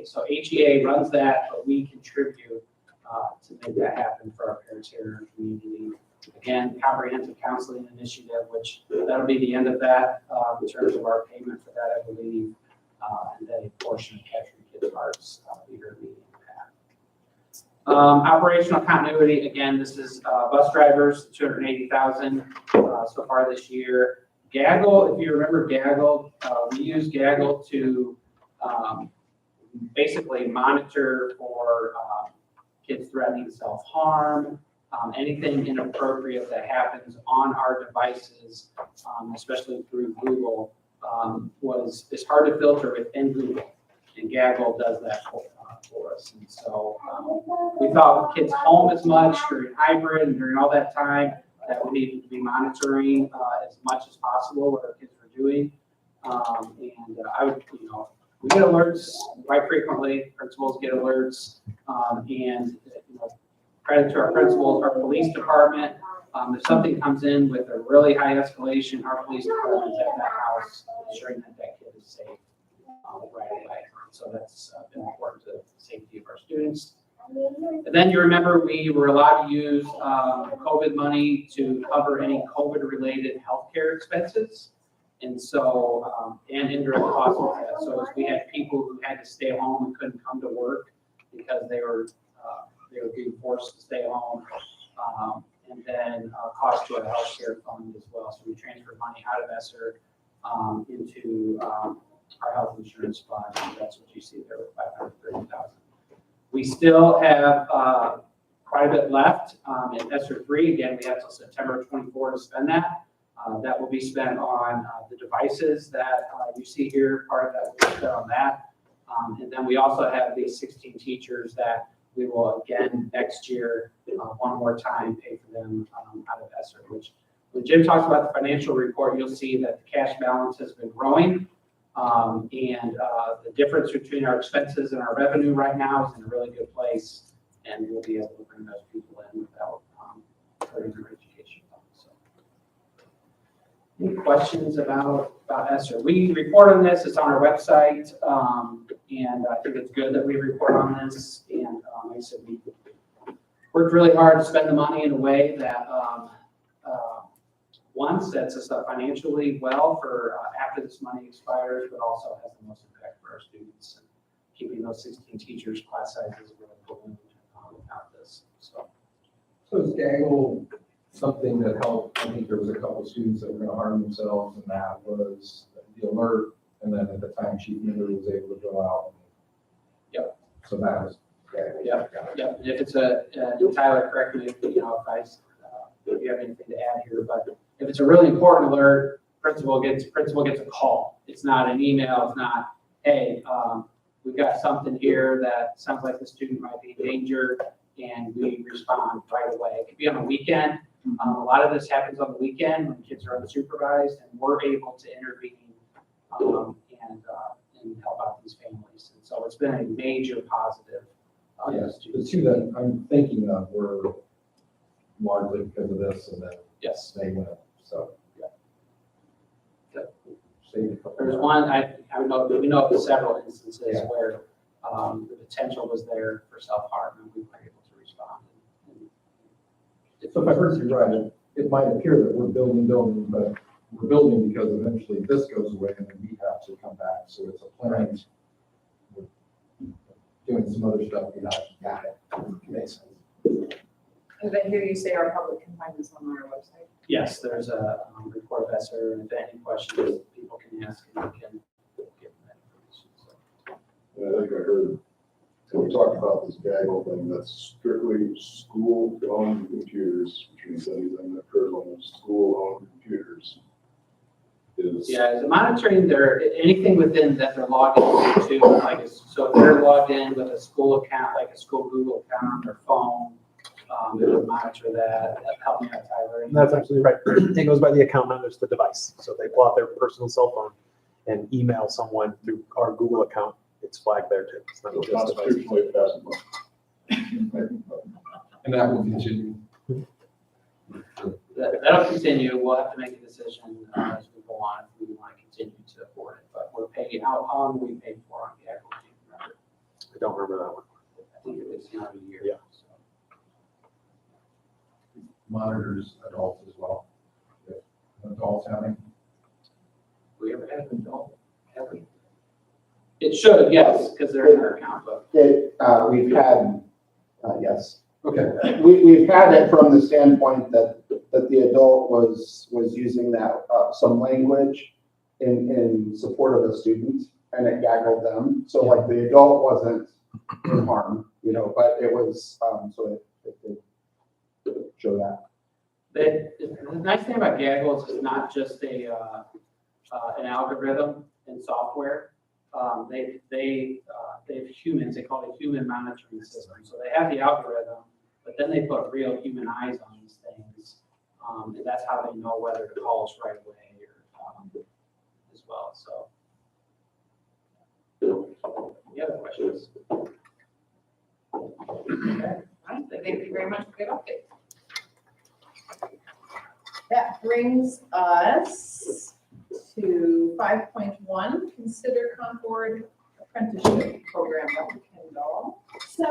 So HEA runs that, but we contribute to make that happen for our parents here in our community. Again, comprehensive counseling initiative, which that'll be the end of that in terms of our payment for that, I believe, and then a portion of Capturing Kids' Hearts, Leader in Me. Operational continuity, again, this is bus drivers, 280,000 so far this year. Gaggle, if you remember Gaggle, we use Gaggle to basically monitor for kids threatening self-harm, anything inappropriate that happens on our devices, especially through Google, is hard to filter within Google, and Gaggle does that for us. And so we thought with kids home as much during hybrid and during all that time that we needed to be monitoring as much as possible what our kids were doing. And I would, we get alerts quite frequently. Principals get alerts, and credit to our principals, our police department. If something comes in with a really high escalation, our police department is at that house ensuring that that kid is safe right away. So that's been important to the safety of our students. And then you remember we were allowed to use COVID money to cover any COVID-related healthcare expenses. And so, and indirect costs of that. So as we had people who had to stay home and couldn't come to work because they were being forced to stay home. And then cost to our healthcare fund as well. So we transferred money out of ESSER into our health insurance fund. That's what you see there with $530,000. We still have quite a bit left in ESSER 3. Again, we have till September 24 to spend that. That will be spent on the devices that you see here. Part of that will be spent on that. And then we also have these 16 teachers that we will again next year, one more time, pay for them out of ESSER, which when Jim talks about the financial report, you'll see that the cash balance has been growing. The difference between our expenses and our revenue right now is in a really good place, and we'll be able to bring those people in without hurting their education. So, any questions about ESSER? We report on this. It's on our website, and I think it's good that we report on this. And like I said, we worked really hard to spend the money in a way that one, sets us up financially well for after this money expires, but also has the most impact for our students. And keeping those 16 teachers class sizes really ballooned without this. So is Gaggle something that helped? I think there was a couple of students that were going to harm themselves, and that was the alert. And then at the time, Chief Miller was able to go out. Yep. So that was Gaggle. Yep. Yep. If it's Tyler, correct me if you have anything to add here, but if it's a really important alert, principal gets a call. It's not an email. It's not, hey, we've got something here that sounds like the student might be in danger, and we respond right away. It could be on a weekend. A lot of this happens on the weekend when kids are unsupervised, and we're able to intervene and help out these families. And so it's been a major positive. Yes, the two that I'm thinking of were largely because of this, and then Yes. they went. So Yeah. Saved a couple There's of- one, we know of several instances Yeah. where the potential was there for self-harm, and we were able to respond. So if I heard you right, it might appear that we're building, but we're building because eventually this goes away and then we have to come back. So it's a plan. We're doing some other stuff. Got it. Makes sense. Did I hear you say our public can find this on our website? Yes, there's a report of ESSER, and if any questions, people can ask, and we can give them that information. So. And I think I heard, when we talked about this Gaggle thing, that's strictly school-owned computers, which means anything that occurs on the school-owned computers is. Yeah, the monitoring, anything within that they're logged into, so if they're logged in with a school account, like a school Google account on their phone, they would monitor that. Help me out, Tyler. That's absolutely right. It goes by the account, not just the device. So they pull out their personal cell phone and email someone through our Google account. It's flagged there too. It's not just device. Constitutionally passable. And that will continue. That'll continue. We'll have to make a decision as we go on if we want to continue to afford it. But we're paying out on we paid for on the actual. I don't remember that one. I think it was not a year. Yeah. So. Monitors adults as well. If adults having. We ever had an adult? Have we? It should, yes, because they're in our account book. We've had, yes. Okay. We've had it from the standpoint that the adult was using that, some language in support of the student, and it gaggled them. So like the adult wasn't in harm, but it was, so it did show that. The nice thing about Gaggle is it's not just an algorithm in software. They have humans. They call it a human monitoring system. So they have the algorithm, but then they put real human eyes on these things, and that's how they know whether to call us right away or as well. So, any other questions? Okay. Thank you very much for the update. That brings us to 5.1, consider Concord apprenticeship program, Dr. Kendall. So,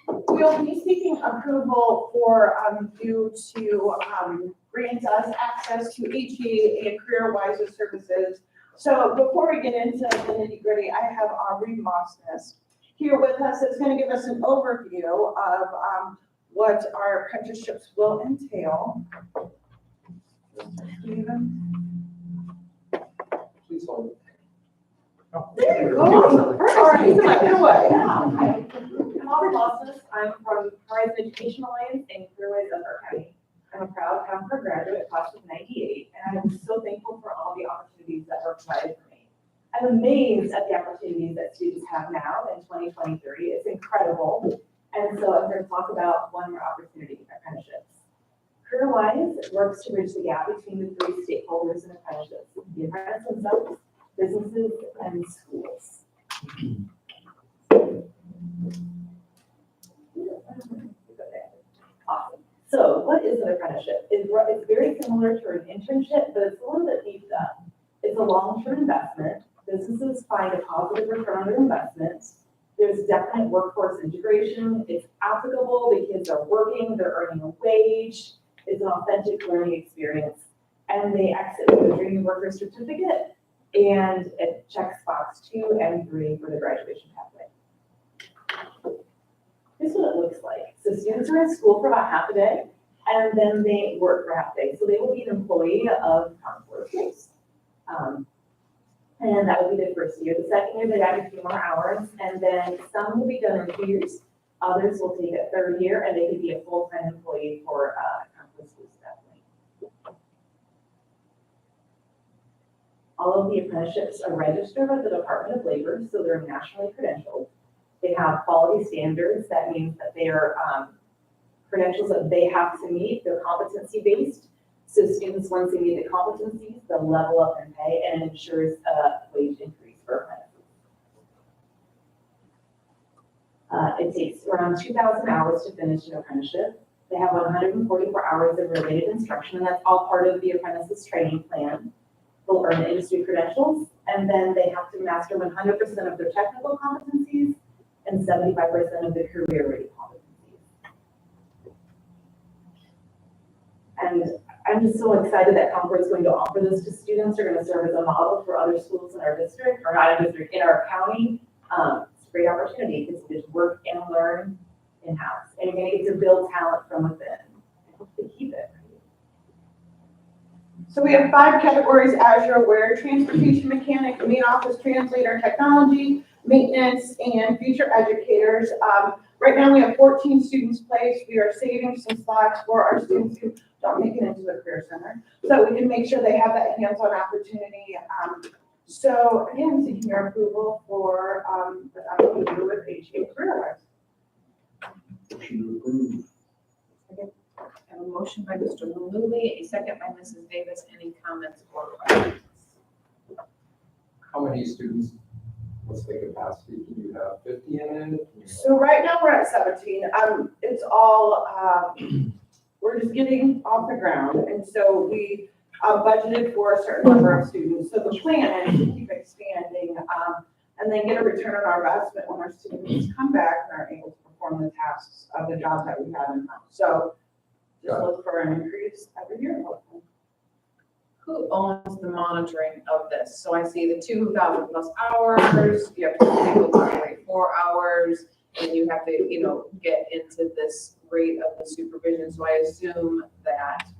we'll be seeking approval for you to grant us access to HE and Career Wiser services. So before we get into the nitty-gritty, I have Aubrey Mossness here with us. It's going to give us an overview of what our apprenticeships will entail. Stephen? Please hold. There you go. All right, get away. I'm Aubrey Losses. I'm from Horizon Education Alliance in Clearwater, Delaware County. I'm a proud Concord graduate, class of '98, and I'm so thankful for all the opportunities that were provided for me. As I'm amazed at the opportunities that students have now in 2023. It's incredible. And so I'm going to talk about one more opportunity, apprenticeships. CareerWise works to bridge the gap between the three stakeholders in apprenticeships, the apprentices themselves, businesses, and schools. Awesome. So what is an apprenticeship? It's very similar to an internship, but it's a little bit beefed up. It's a long-term investment. Businesses find a positive return on their investment. There's definite workforce integration. It's applicable. The kids are working, they're earning a wage. It's an authentic learning experience. And they exit with a Dream Worker certificate, and it checks box 2 and 3 for the graduation pathway. Here's what it looks like. So students are in school for about half a day, and then they work for half a day. So they will be an employee of Concord. And that will be the first year. The second year, they add a few more hours, and then some will be done in 2 years. Others will take a third year, and they could be a full-time employee for Concord Schools at that point. All of the apprenticeships are registered with the Department of Labor, so they're nationally credentialed. They have quality standards. That means that they are credentials that they have to meet. They're competency-based. So students, once they meet the competencies, they'll level up in pay, and it ensures a wage increase for apprentices. It takes around 2,000 hours to finish an apprenticeship. They have 144 hours of related instruction, and that's all part of the apprentice's training plan. They'll earn industry credentials, and then they have to master 100% of their technical competencies and 75% of the career-ready competencies. And I'm just so excited that Concord is going to offer this to students. They're going to serve as a model for other schools in our district, or not a district, in our county. It's a great opportunity because you just work and learn in-house, and you're going to get to build talent from within. I hope they keep it. So we have 5 categories, as you're aware: transportation mechanic, main office translator, technology, maintenance, and future educators. Right now we have 14 students placed. We are saving some slots for our students who don't make it into the career center, so we can make sure they have that hands-on opportunity. So again, seeking your approval for the application with HEA CareerWise. Motion to approve. I have a motion by Mr. Malooly, a second by Mrs. Davis. Any comments or questions? How many students, what's the capacity? Can you have 50 in it? So right now we're at 17. It's all, we're just getting off the ground. And so we budgeted for a certain number of students. So the plan is to keep expanding and then get a return on our investment when our students come back and are able to perform the tasks of the jobs that we have in house. So just look for an increase every year. Who owns the monitoring of this? So I see the 2,000 plus hours, you have to people operate 4 hours, and you have to, get into this rate of the supervision. So I assume that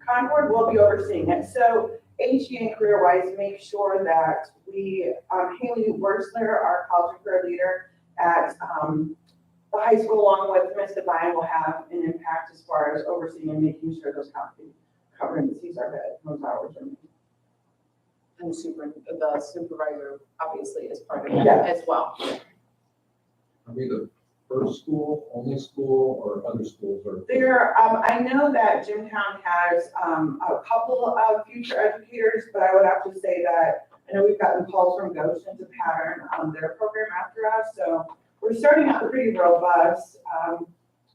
Concord will be overseeing it. So HEA CareerWise makes sure that we, Haley Wurzler, our college and career leader at the high school, along with Ms. Devine, will have an impact as far as overseeing and making sure those competencies are met, those hours are met. and the supervisor obviously is part of that Yeah. as well. Are we the first school, only school, or other schools are? There, I know that Jimtown has a couple of future educators, but I would have to say that I know we've gotten calls from Goshen to pattern their program after us, so we're starting out pretty robust.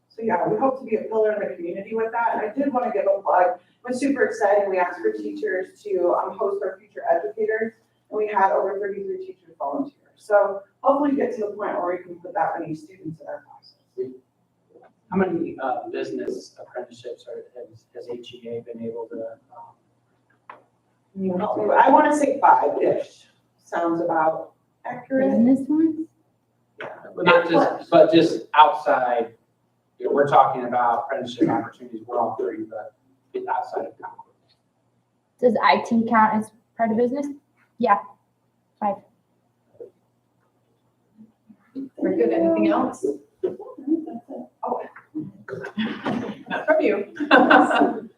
So yeah, we hope to be a pillar in the community with that. I did want to give a plug. It was super exciting. We asked for teachers to host our future educators, and we had over 33 teachers volunteer. So hopefully get to the point where we can put that many students in our classes. How many business apprenticeships has HEA been able to? I want to say 5-ish. Sounds about accurate. Business ones? But just outside, we're talking about apprenticeship opportunities, we're all three, but it's outside of Concord. Does IT count as part of business? Yeah, 5. Very good. Anything else? Oh. Not from you. Can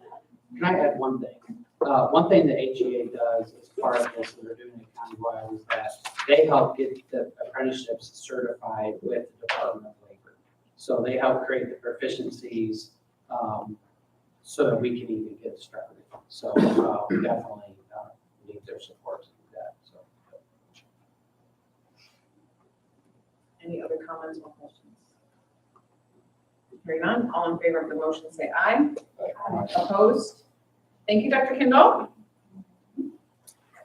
I add one thing? One thing the HEA does as part of this, and they're doing it countywide, is that they help get the apprenticeships certified with the Department of Labor. So they help create the proficiencies, so that we can even get started. So, we definitely, need their support to do that, so. Any other comments or questions? Hearing none, all in favor of the motion, say aye. Opposed? Thank you, Dr. Kendall.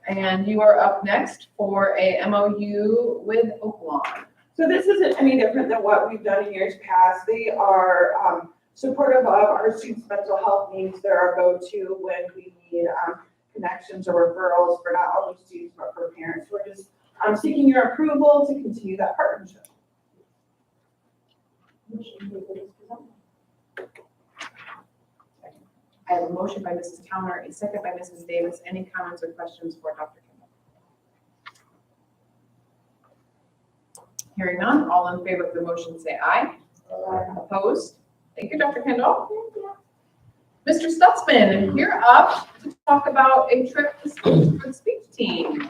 And you are up next for a MOU with Oaklawn. So this isn't any different than what we've done in years past. They are supportive of our students' mental health needs. They're our go-to when we need connections or referrals for not only students, but for parents. We're just seeking your approval to continue that partnership. I have a motion by Mrs. Towner, a second by Mrs. Davis. Any comments or questions for Dr. Kendall? Hearing none, all in favor of the motion, say aye. Opposed? Thank you, Dr. Kendall. Mr. Stutzman, you're up to talk about a trip to speech for the speech team.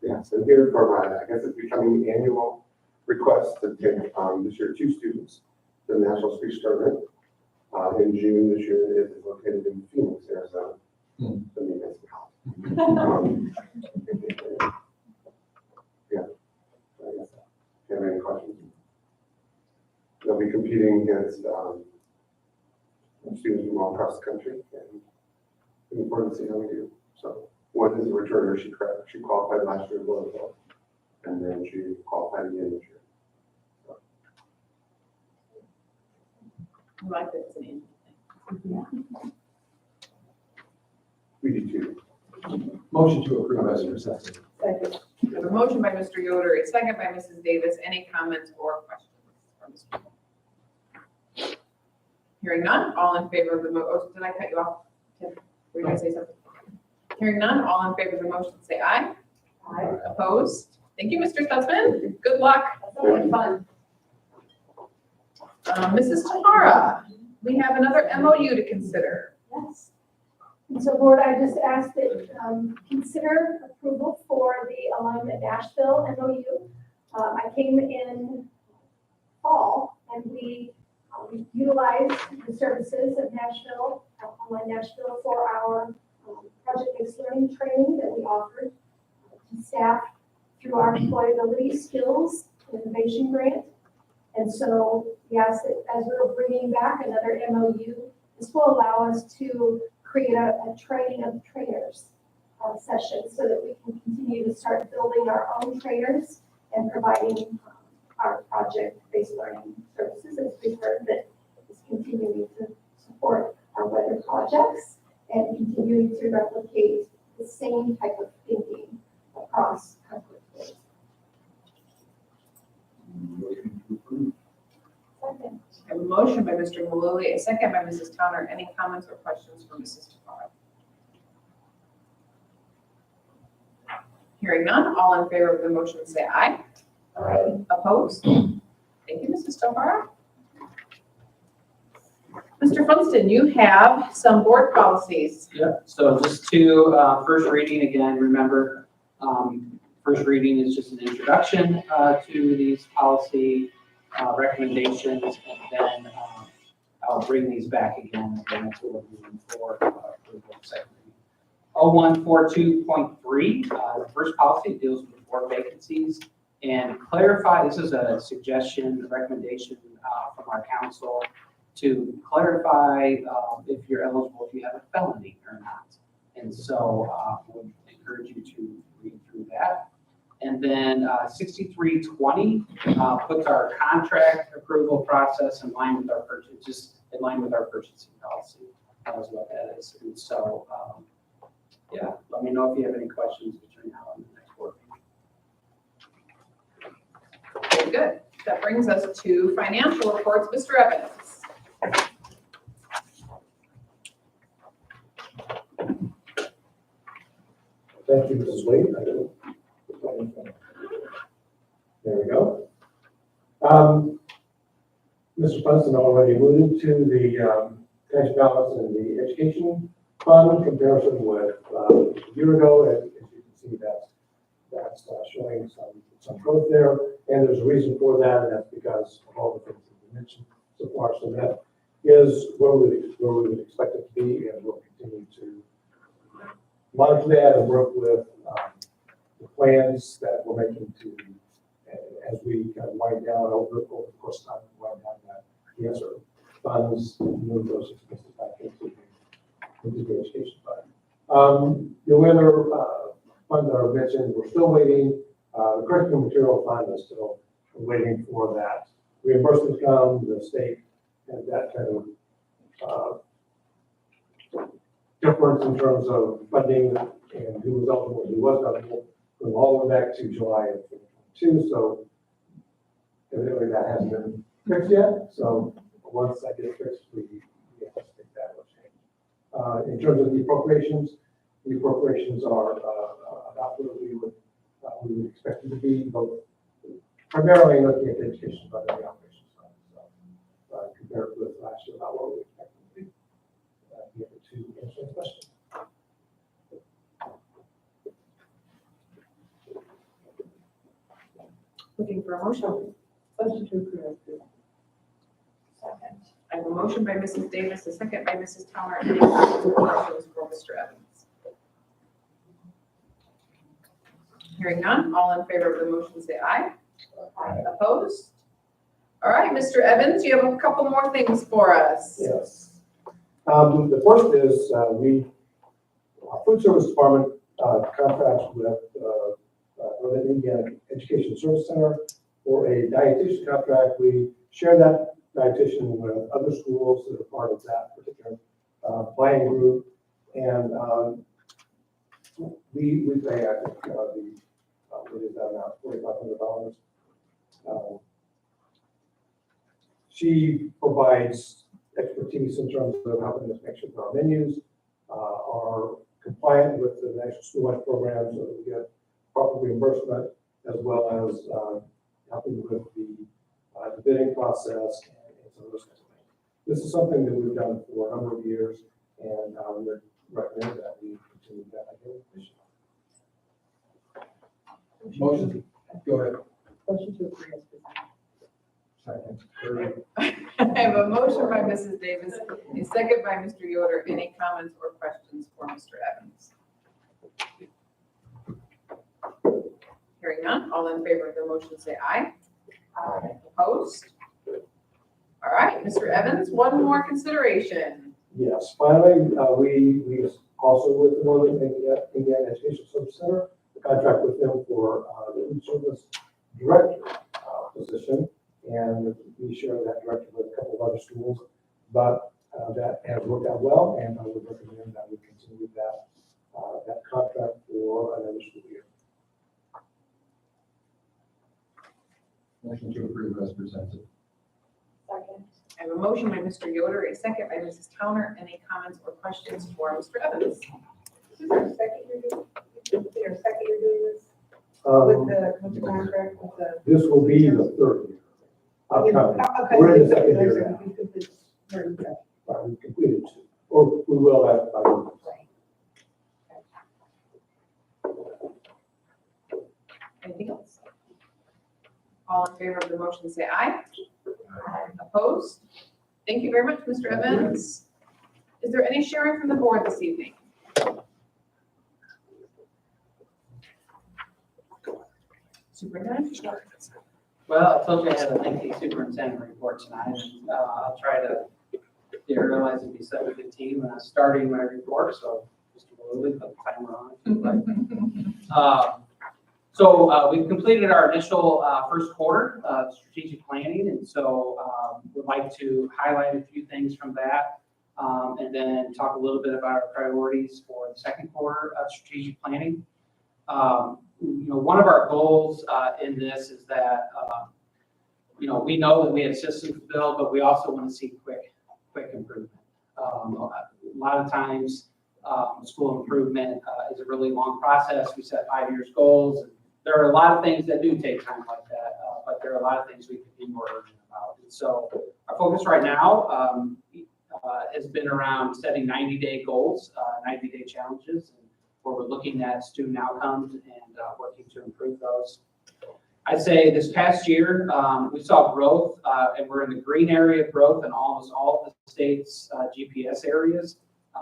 Yes, I'm here for my, I guess it's becoming an annual request to take this year 2 students to the National Speech Tournament. In June this year, it is located in Phoenix, Arizona. The municipality. Yeah, I guess. Do you have any questions? They'll be competing against students from all across the country, and looking forward to see how we do. So one is a returner. She qualified last year as well, and then she qualified again this year. I like that it's an interesting. We do too. Motion to approve as presented. Second. We have a motion by Mr. Yoder, a second by Mrs. Davis. Any comments or questions from Mr. Yoder? Hearing none, all in favor of the oh, did I cut you off? Tim, were you gonna say something? Hearing none, all in favor of the motion, say aye. Aye. Opposed? Thank you, Mr. Stutzman. Good luck. That's always fun. Mrs. Tahara, we have another MOU to consider. Yes. And so board, I just asked that consider approval for the Alignment Nashville MOU. I came in fall and we utilized the services of Nashville, Online Nashville, for our project-based learning training that we offered to staff through our employability skills and innovation grant. And so we asked that as we're bringing back another MOU, this will allow us to create a training of trainers session so that we can continue to start building our own trainers and providing our project-based learning services, as we've heard, that is continuing to support our weather projects and continuing to replicate the same type of thinking across Concord. Second. I have a motion by Mr. Malooly, a second by Mrs. Towner. Any comments or questions for Mrs. Tahara? Hearing none, all in favor of the motion, say aye. Aye. Opposed? Thank you, Mrs. Tahara. Mr. Funston, you have some board policies. Yep, so just to, first reading again, remember, first reading is just an introduction to these policy recommendations, and then I'll bring these back again at the next board meeting for approval second reading. 0142.3, the first policy deals with board vacancies and clarify, this is a suggestion, a recommendation from our council to clarify if you're eligible, if you have a felony or not. And so would encourage you to read through that. And then 6320 puts our contract approval process in line with our purchase, just in line with our purchasing policy. That is what that is. And so, yeah, let me know if you have any questions between now and the next board meeting. Very good. That brings us to financial reports. Mr. Evans. Thank you, Mrs. Wade. There we go. Mr. President already alluded to the cash balance in the education fund comparison with a year ago, and as you can see, that's showing some growth there. And there's a reason for that, and that's because of all the things that we mentioned so far. So that is where we would expect it to be, and we'll continue to monitor that and work with the plans that we're making to, as we kind of wind down over the course of time, wind down that the ESSER funds, move those expenses back into the education fund. The other funds that are mentioned, we're still waiting. The curriculum material fund is still waiting for that reimbursement to come. The state has that kind of difference in terms of funding and who was eligible and who wasn't eligible, going all the way back to July of 2022. So evidently that hasn't been fixed yet. So once that gets fixed, we anticipate that will change. In terms of the appropriations are about where we would expect them to be, both primarily looking at the education fund and the operations fund. So compared with last year, about what we expect them to be. Be able to answer any questions. Looking for a motion. Motion to approve. Second. I have a motion by Mrs. Davis, a second by Mrs. Towner. Any comments or questions for Mr. Evans? Hearing none, all in favor of the motion say aye. Aye. Opposed? All right, Mr. Evans, you have a couple more things for us. Yes. The first is our food service department contracts with Northern Indiana Education Service Center for a dietitian contract. We share that dietitian with other schools that are part of that particular planning group, and we pay, I think, what is that now, $4,500. She provides expertise in terms of helping us make sure that our menus are compliant with the National School Lunch Program, so that we get proper reimbursement, as well as helping with the bidding process and some of those kinds of things. This is something that we've done for a number of years, and we would recommend that we continue that again this year. Motion, go ahead. Motion to approve. Second. I have a motion by Mrs. Davis, a second by Mr. Yoder. Any comments or questions for Mr. Evans? Hearing none, all in favor of the motion say aye. Aye. Opposed? All right, Mr. Evans, one more consideration. Yes, finally, we also with the Northern Indiana Education Service Center, the contract with them for the food service director position, and we share that director with a couple of other schools, but that has worked out well, and I would recommend that we continue that contract for another school year. Motion to approve as presented. Second. I have a motion by Mr. Yoder, a second by Mrs. Towner. Any comments or questions for Mr. Evans? Is there a second you're doing this? With the contract, with the. This will be the third year. Upcoming. Okay. We're in the second year now. Right. Right, we completed two, or we will have by the Anything else? All in favor of the motion say aye. Aye. Opposed? Thank you very much, Mr. Evans. Is there any sharing from the board this evening? Superintendent? Well, I told you I had a lengthy superintendent report tonight, and I'll try to, didn't realize it'd be 7:15 when I was starting my report, so Mr. Malooly put the timer on if you'd like. So we've completed our initial first quarter of strategic planning, and so we'd like to highlight a few things from that, and then talk a little bit about our priorities for the second quarter of strategic planning. One of our goals in this is that, we know that we have systems to build, but we also want to see quick improvement. A lot of times, school improvement is a really long process. We set 5 years goals. And there are a lot of things that do take time like that, but there are a lot of things we could be more urgent about. And so our focus right now has been around setting 90-day goals, 90-day challenges, and where we're looking at student outcomes and working to improve those. I'd say this past year, we saw growth, and we're in the green area of growth in almost all of the state's GPS areas.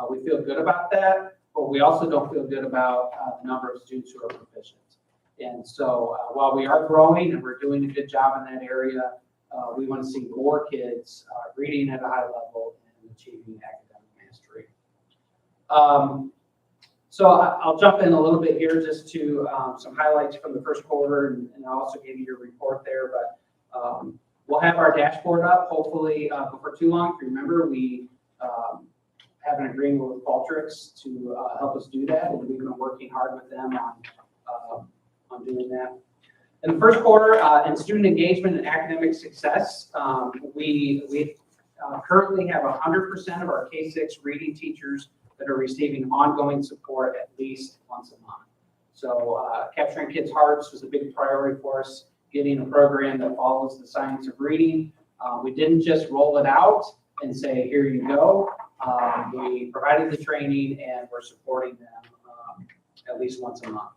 We feel good about that, but we also don't feel good about the number of students who are proficient. And so while we are growing and we're doing a good job in that area, we want to see more kids reading at a high level and achieving academic mastery. So I'll jump in a little bit here just to some highlights from the first quarter, and I also gave you your report there, but we'll have our dashboard up hopefully before too long. If you remember, we have an agreement with Qualtrics to help us do that, and we've been working hard with them on doing that. In the first quarter, in student engagement and academic success, we currently have 100% of our K-6 reading teachers that are receiving ongoing support at least once a month. So capturing kids' hearts was a big priority for us, getting a program that follows the science of reading. We didn't just roll it out and say, here you go. We provided the training and we're supporting them at least once a month.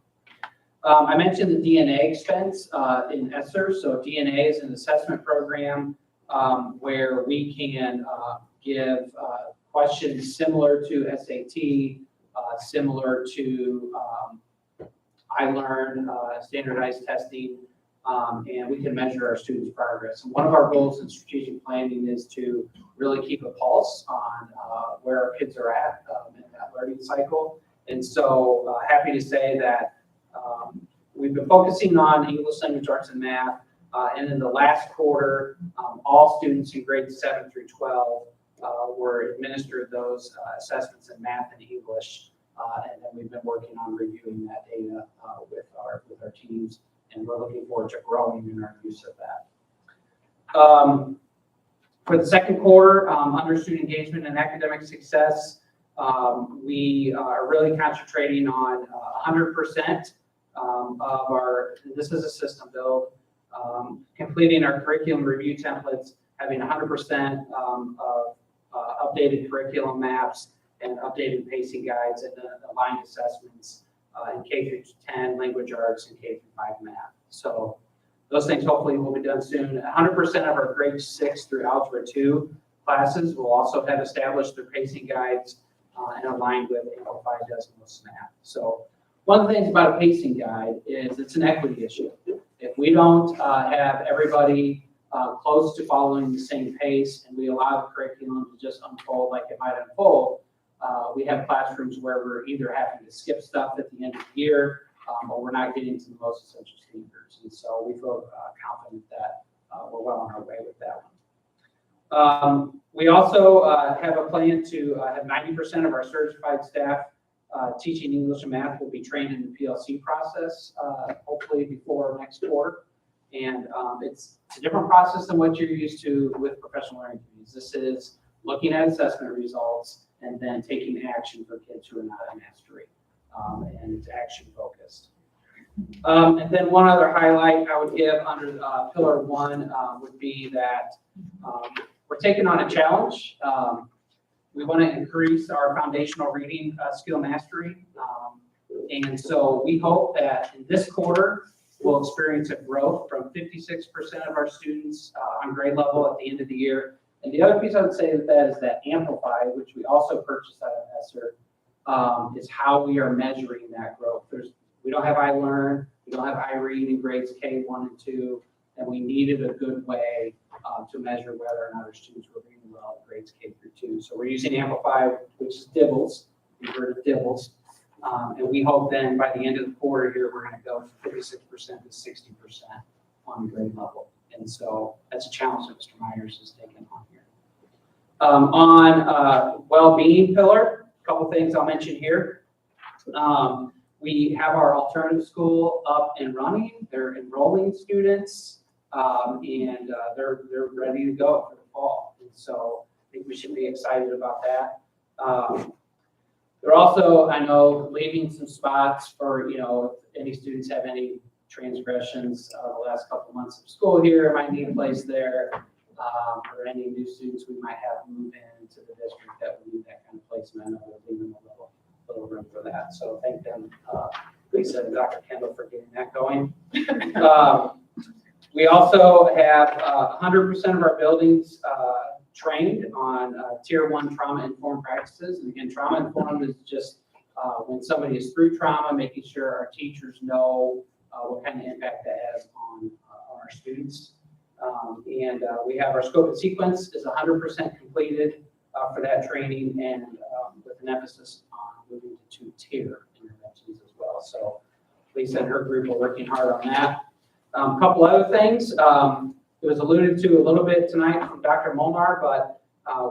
I mentioned the DNA expense in ESSER. So DNA is an assessment program where we can give questions similar to SAT, similar to iLearn, standardized testing, and we can measure our students' progress. And one of our goals in strategic planning is to really keep a pulse on where our kids are at in that learning cycle. And so happy to say that we've been focusing on English language arts and math, and in the last quarter, all students in grades 7 through 12 were administered those assessments in math and English, and then we've been working on reviewing that data with our teams, and we're looking forward to growing in our use of that. For the second quarter, under student engagement and academic success, we are really concentrating on 100% of our, this is a system build, completing our curriculum review templates, having 100% of updated curriculum maps and updated pacing guides and aligned assessments in K through 10 language arts and K through 5 math. So those things hopefully will be done soon. 100% of our grade 6 through algebra 2 classes will also have established their pacing guides and aligned with Amplified Decimalist math. So one of the things about a pacing guide is it's an equity issue. If we don't have everybody close to following the same pace and we allow the curriculum to just unfold like it might unfold, we have classrooms where we're either having to skip stuff at the end of the year or we're not getting to the most essential speakers. And so we feel confident that we're well on our way with that one. We also have a plan to have 90% of our certified staff teaching English and math will be trained in the PLC process, hopefully before next quarter. And it's a different process than what you're used to with professional learning communities. This is looking at assessment results and then taking action for kids who are not at mastery, and it's action focused. And then one other highlight I would give under pillar 1 would be that we're taking on a challenge. We want to increase our foundational reading skill mastery. And so we hope that in this quarter, we'll experience a growth from 56% of our students on grade level at the end of the year. And the other piece I would say with that is that Amplify, which we also purchased out of ESSER, is how we are measuring that growth. We don't have iLearn, we don't have iRead in grades K 1 and 2, and we needed a good way to measure whether or not our students were reading well in grades K through 2. So we're using Amplify, which is Dibbles. You've heard of Dibbles. And we hope then by the end of the quarter here, we're going to go from 56% to 60% on grade level. And so that's a challenge that Mr. Myers has taken on here. On well-being pillar, a couple things I'll mention here. We have our alternative school up and running. They're enrolling students, and they're ready to go for the fall. And so I think we should be excited about that. They're also, I know, leaving some spots for, if any students have any transgressions the last couple months of school here, might need a place there, or any new students we might have move in. to the district that we need that kind of placement, or leaving a little room for that. So thank them, Lisa and Dr. Kendall, for getting that going. We also have 100% of our buildings trained on Tier 1 trauma-informed practices. And again, trauma-informed is just when somebody is through trauma, making sure our teachers know what kind of impact that has on our students. We have our scope and sequence is 100% completed for that training, and with an emphasis on moving to two-tier interventions as well. So Lisa and her group are working hard on that. A couple other things. It was alluded to a little bit tonight from Dr. Molnar, but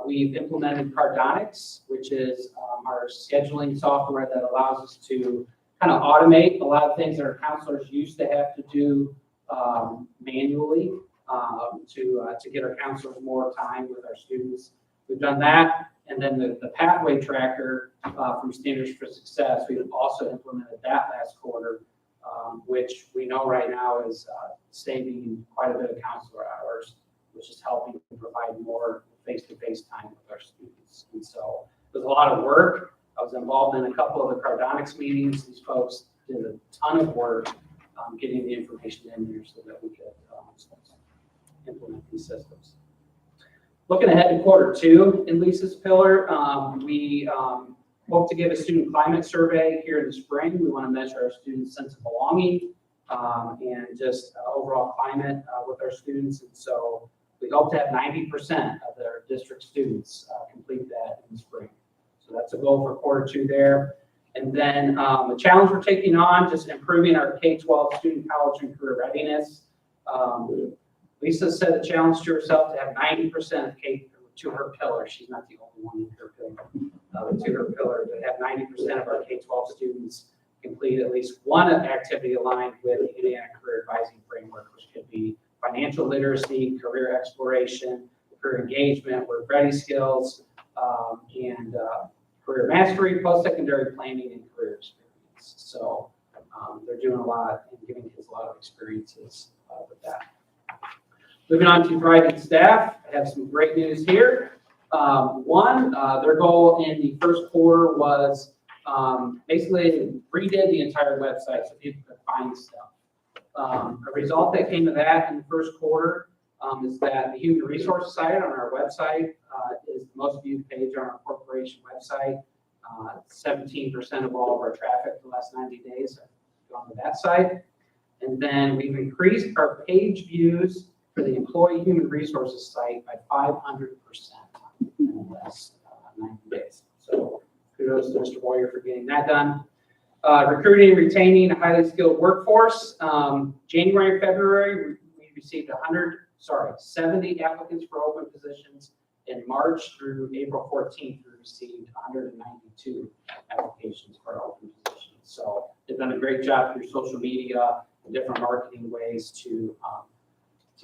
we've implemented Cardonics, which is our scheduling software that allows us to kind of automate a lot of things that our counselors used to have to do manually to get our counselors more time with our students. We've done that. And then the pathway tracker from Standards for Success, we've also implemented that last quarter, which we know right now is saving quite a bit of counselor hours, which is helping to provide more face-to-face time with our students. And so it was a lot of work. I was involved in a couple of the Cardonics meetings. These folks did a ton of work getting the information in there so that we could implement these systems. Looking ahead to Q2 in Lisa's pillar, we hope to give a student climate survey here in the spring. We want to measure our students' sense of belonging and just overall climate with our students. And so we hope to have 90% of their district students complete that in the spring. So that's a goal for Q2 there. And then the challenge we're taking on, just improving our K-12 student college and career readiness. Lisa set a challenge to herself to have 90% of K to her pillar. She's not the only one in her pillar, but to her pillar, to have 90% of our K-12 students complete at least one activity aligned with the Indiana Career Advising Framework, which could be financial literacy, career exploration, career engagement, work ready skills, and career mastery, post-secondary planning, and career experience. So they're doing a lot and giving kids a lot of experiences with that. Moving on to thriving staff, I have some great news here. One, their goal in the first quarter was basically redid the entire website so people could find stuff. A result that came of that in the first quarter is that the human resources site on our website is the most viewed page on our corporation website. 17% of all of our traffic the last 90 days have gone to that site. And then we've increased our page views for the employee human resources site by 500% in the last 90 days. So kudos to Mr. Boyer for getting that done. Recruiting and retaining a highly skilled workforce. January and February, we received 70 applicants for open positions. In March through April 14th, we received 192 applications for open positions. So they've done a great job through social media and different marketing ways to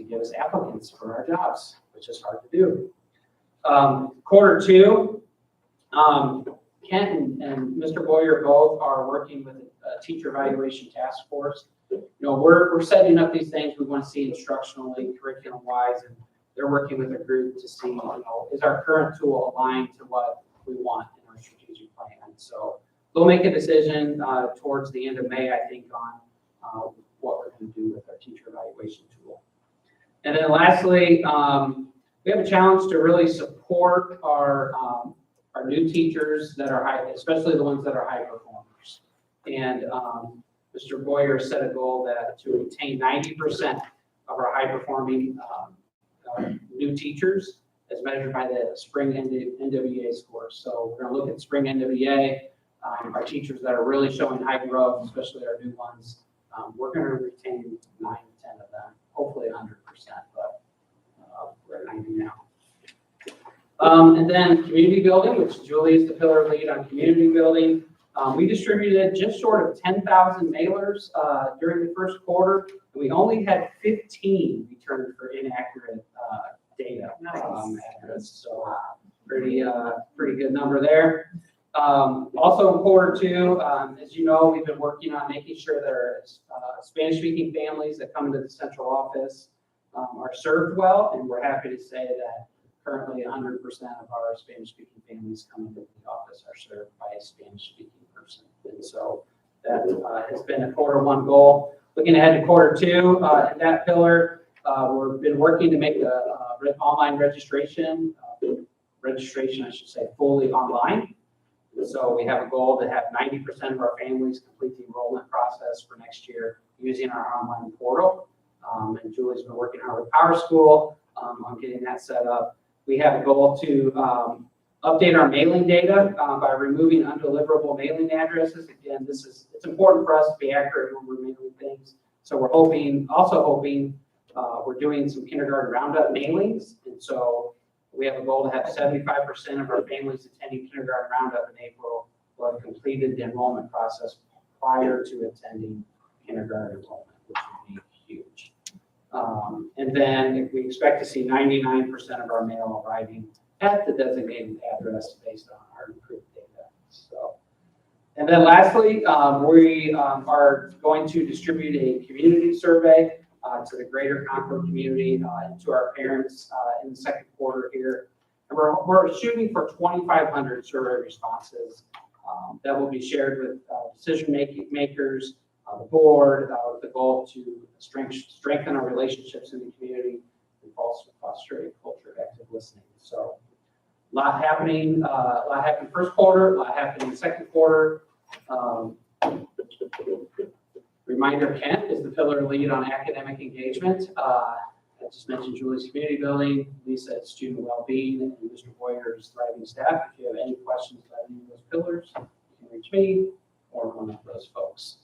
give us applicants for our jobs, which is hard to do. Q2, Kent and Mr. Boyer both are working with a teacher evaluation task force. You know, we're setting up these things we want to see instructionally, curriculum-wise, and they're working with a group to see, you know, is our current tool aligned to what we want in our strategic plan. So we'll make a decision towards the end of May, I think, on what we're going to do with our teacher evaluation tool. And then lastly, we have a challenge to really support our new teachers that are high, especially the ones that are high performers. And Mr. Boyer set a goal that to retain 90% of our high performing new teachers as measured by the spring NWA scores. So we're going to look at spring NWA, our teachers that are really showing high growth, especially our new ones. We're going to retain 9 to 10 of them, hopefully 100%, but we're at 90 now. And then community building, which Julie is the pillar lead on community building. We distributed just short of 10,000 mailers during the first quarter. And we only had 15 returned for inaccurate data address. So pretty good number there. Also in Q2, as you know, we've been working on making sure that our Spanish-speaking families that come into the central office are served well, and we're happy to say that Currently, 100% of our Spanish-speaking families coming to the office are served by a Spanish-speaking person. And so that has been a quarter one goal. Looking ahead to quarter two, in that pillar, we've been working to make the online registration, I should say, fully online. So we have a goal to have 90% of our families complete the enrollment process for next year using our online portal. And Julie's been working hard with Power School on getting that set up. We have a goal to update our mailing data by removing undeliverable mailing addresses. Again, it's important for us to be accurate when we're mailing things. So we're also hoping we're doing some kindergarten roundup mailings. And so we have a goal to have 75% of our families attending kindergarten roundup in April will have completed the enrollment process prior to attending kindergarten enrollment, which would be huge. And then we expect to see 99% of our mail arriving at the designated address based on our improved data. So, and then lastly, we are going to distribute a community survey to the greater Concord community and to our parents in the second quarter here. And we're shooting for 2,500 survey responses that will be shared with decision makers, the board, with the goal to strengthen our relationships in the community and foster a culture of active listening. So a lot happening first quarter, a lot happening second quarter. Reminder, Kent is the pillar lead on academic engagement. I just mentioned Julie's community building, Lisa at student well-being, and Mr. Boyer's thriving staff. If you have any questions about any of those pillars, you can reach me or one of those folks.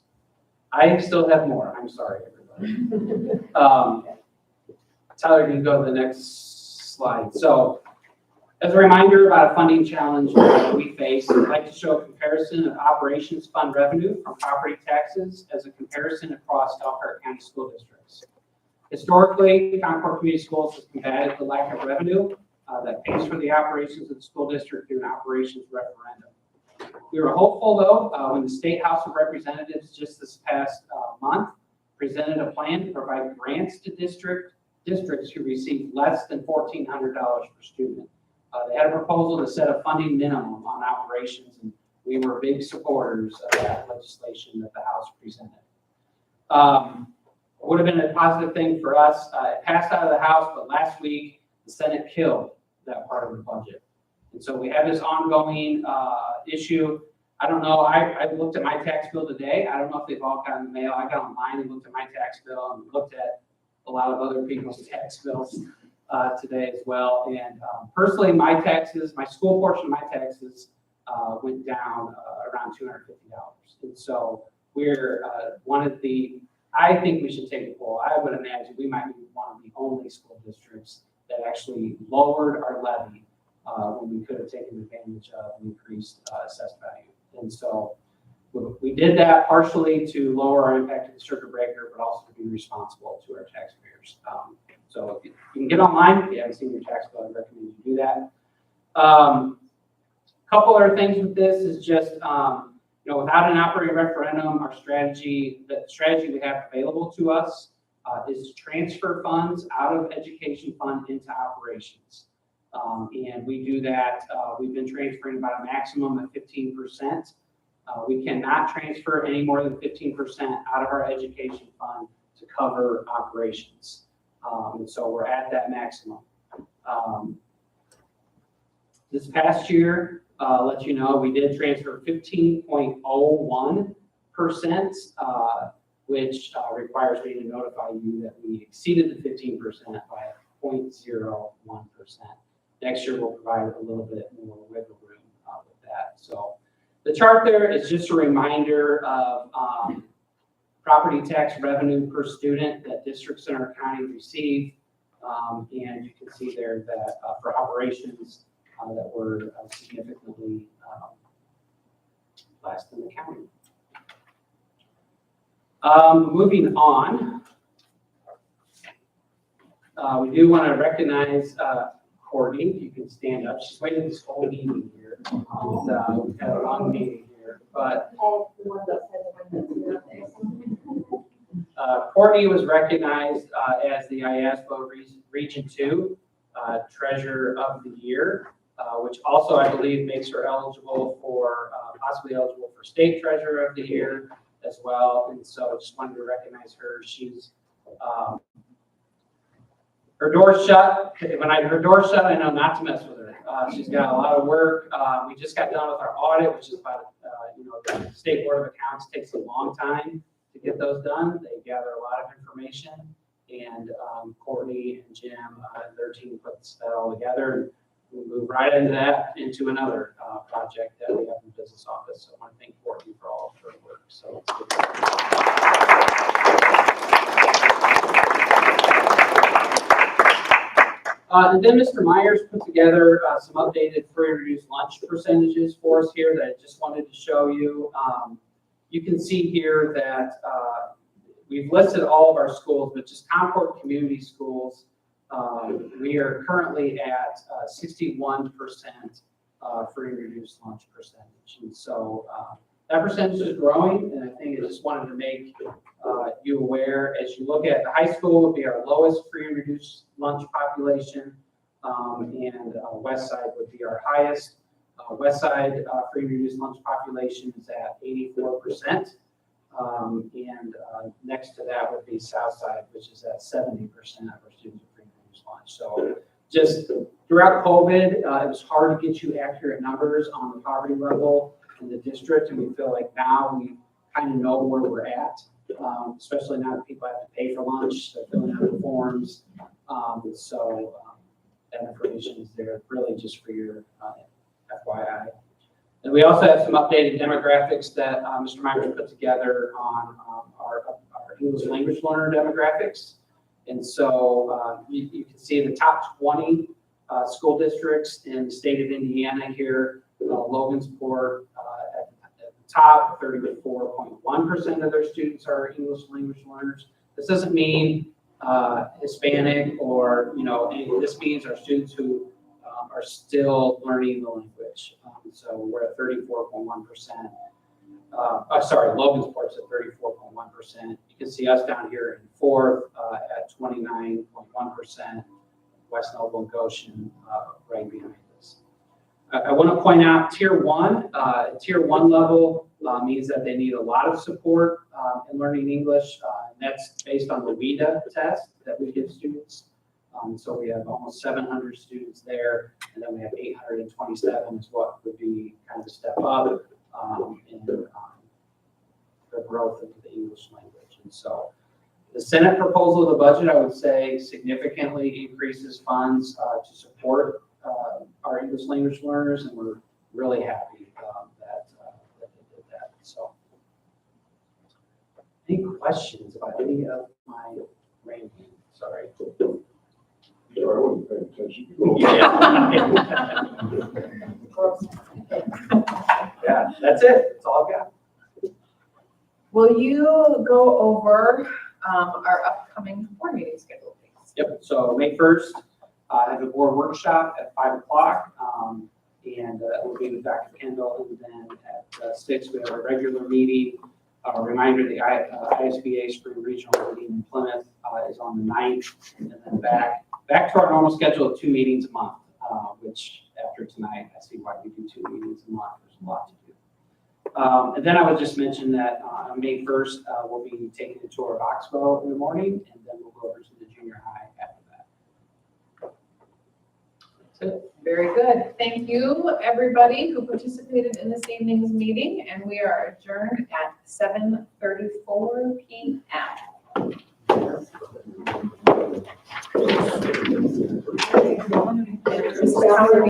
I still have more. I'm sorry, everybody. Tyler, you can go to the next slide. So, as a reminder about a funding challenge that we face, I'd like to show a comparison of operations fund revenue from property taxes as a comparison across Elkhart County school districts. Historically, Concord Community Schools has combated the lack of revenue that pays for the operations of the school district through an operations referendum. We were hopeful, though, when the State House of Representatives just this past month presented a plan to provide grants to districts who receive less than $1,400 per student. They had a proposal to set a funding minimum on operations, and we were big supporters of that legislation that the House presented. It would have been a positive thing for us. It passed out of the House, but last week the Senate killed that part of the budget. And so we have this ongoing issue. I don't know, I looked at my tax bill today. I don't know if they've all gotten the mail. I got online and looked at my tax bill and looked at a lot of other people's tax bills today as well. And personally, my school portion of my taxes went down around $250. And so we're I think we should take a poll. I would imagine we might be one of the only school districts that actually lowered our levy when we could have taken advantage of increased assessed value. And so we did that partially to lower our impact to the circuit breaker, but also to be responsible to our taxpayers. So you can get online. If you haven't seen your tax bill, I recommend you do that. Couple other things with this is just, without an operating referendum, the strategy we have available to us is to transfer funds out of education fund into operations. And we do that, we've been transferring about a maximum of 15%. We cannot transfer any more than 15% out of our education fund to cover operations. And so we're at that maximum. This past year, let you know, we did transfer 15.01%, which requires me to notify you that we exceeded the 15% by 0.01%. Next year, we'll provide a little bit more wiggle room with that. So the chart there is just a reminder of property tax revenue per student that districts in our county receive. And you can see there that for operations that were significantly less than the county. Moving on, we do want to recognize Courtney. If you can stand up. She's waited this whole meeting here. We've had a long meeting here, but Courtney was recognized as the IASBO Region 2 Treasurer of the Year, which also I believe makes her eligible for, possibly eligible for State Treasurer of the Year as well. And so just wanted to recognize her. She's, her door's shut. Her door's shut, I know not to mess with her. She's got a lot of work. We just got done with our audit, which is about, the State Board of Accounts takes a long time to get those done. They gather a lot of information, and Courtney and Jim, their team puts that all together. We move right into another project that we have in the business office. So I want to thank Courtney for all of her work. So it's good. And then Mr. Myers put together some updated free and reduced lunch percentages for us here that I just wanted to show you. You can see here that we've listed all of our schools, but just Concord Community Schools, we are currently at 61% free and reduced lunch percentage. And so that percentage is growing, and I think I just wanted to make you aware. As you look at the high school, would be our lowest free and reduced lunch population, and West Side would be our highest. West Side free and reduced lunch population is at 84%, and next to that would be South Side, which is at 70% of our students with free and reduced lunch. So just throughout COVID, it was hard to get you accurate numbers on the poverty level in the district, and we feel like now we kind of know where we're at, especially now that people have to pay for lunch, they're filling out the forms. So that information is there really just for your FYI. And we also have some updated demographics that Mr. Myers put together on our English language learner demographics. And so you can see the top 20 school districts in the state of Indiana here. Logansport at the top, 34.1% of their students are English language learners. This doesn't mean Hispanic or, this means our students who are still learning the language. So we're at 34.1%. Logansport's at 34.1%. You can see us down here in fourth at 29.1%. West Noble and Goshen right behind us. I want to point out tier one level means that they need a lot of support in learning English. And that's based on the WIDA test that we give students. So we have almost 700 students there, and then we have 827 is what would be kind of a step up in the growth of the English language. And so the Senate proposal of the budget, I would say, significantly increases funds to support our English language learners, and we're really happy that they did that. So, any questions about any of my rambling? Sorry. I wasn't paying attention. Yeah, that's it. That's all I've got. Will you go over our upcoming board meeting schedule, please? Yep. So May 1st, I have a board workshop at 5 o'clock, and we'll be with Dr. Kendall. And then at 6, we have a regular meeting. A reminder, the ISBA Spring Regional meeting in Plymouth is on the 9th, and then back to our normal schedule of 2 meetings a month, which after tonight, I see why we do 2 meetings a month. There's a lot to do. And then I would just mention that on May 1st, we'll be taking a tour of Oxbow in the morning, and then we'll go over to the junior high after that. That's it. Very good. Thank you, everybody who participated in this evening's meeting, and we are adjourned at 7:34 p.m.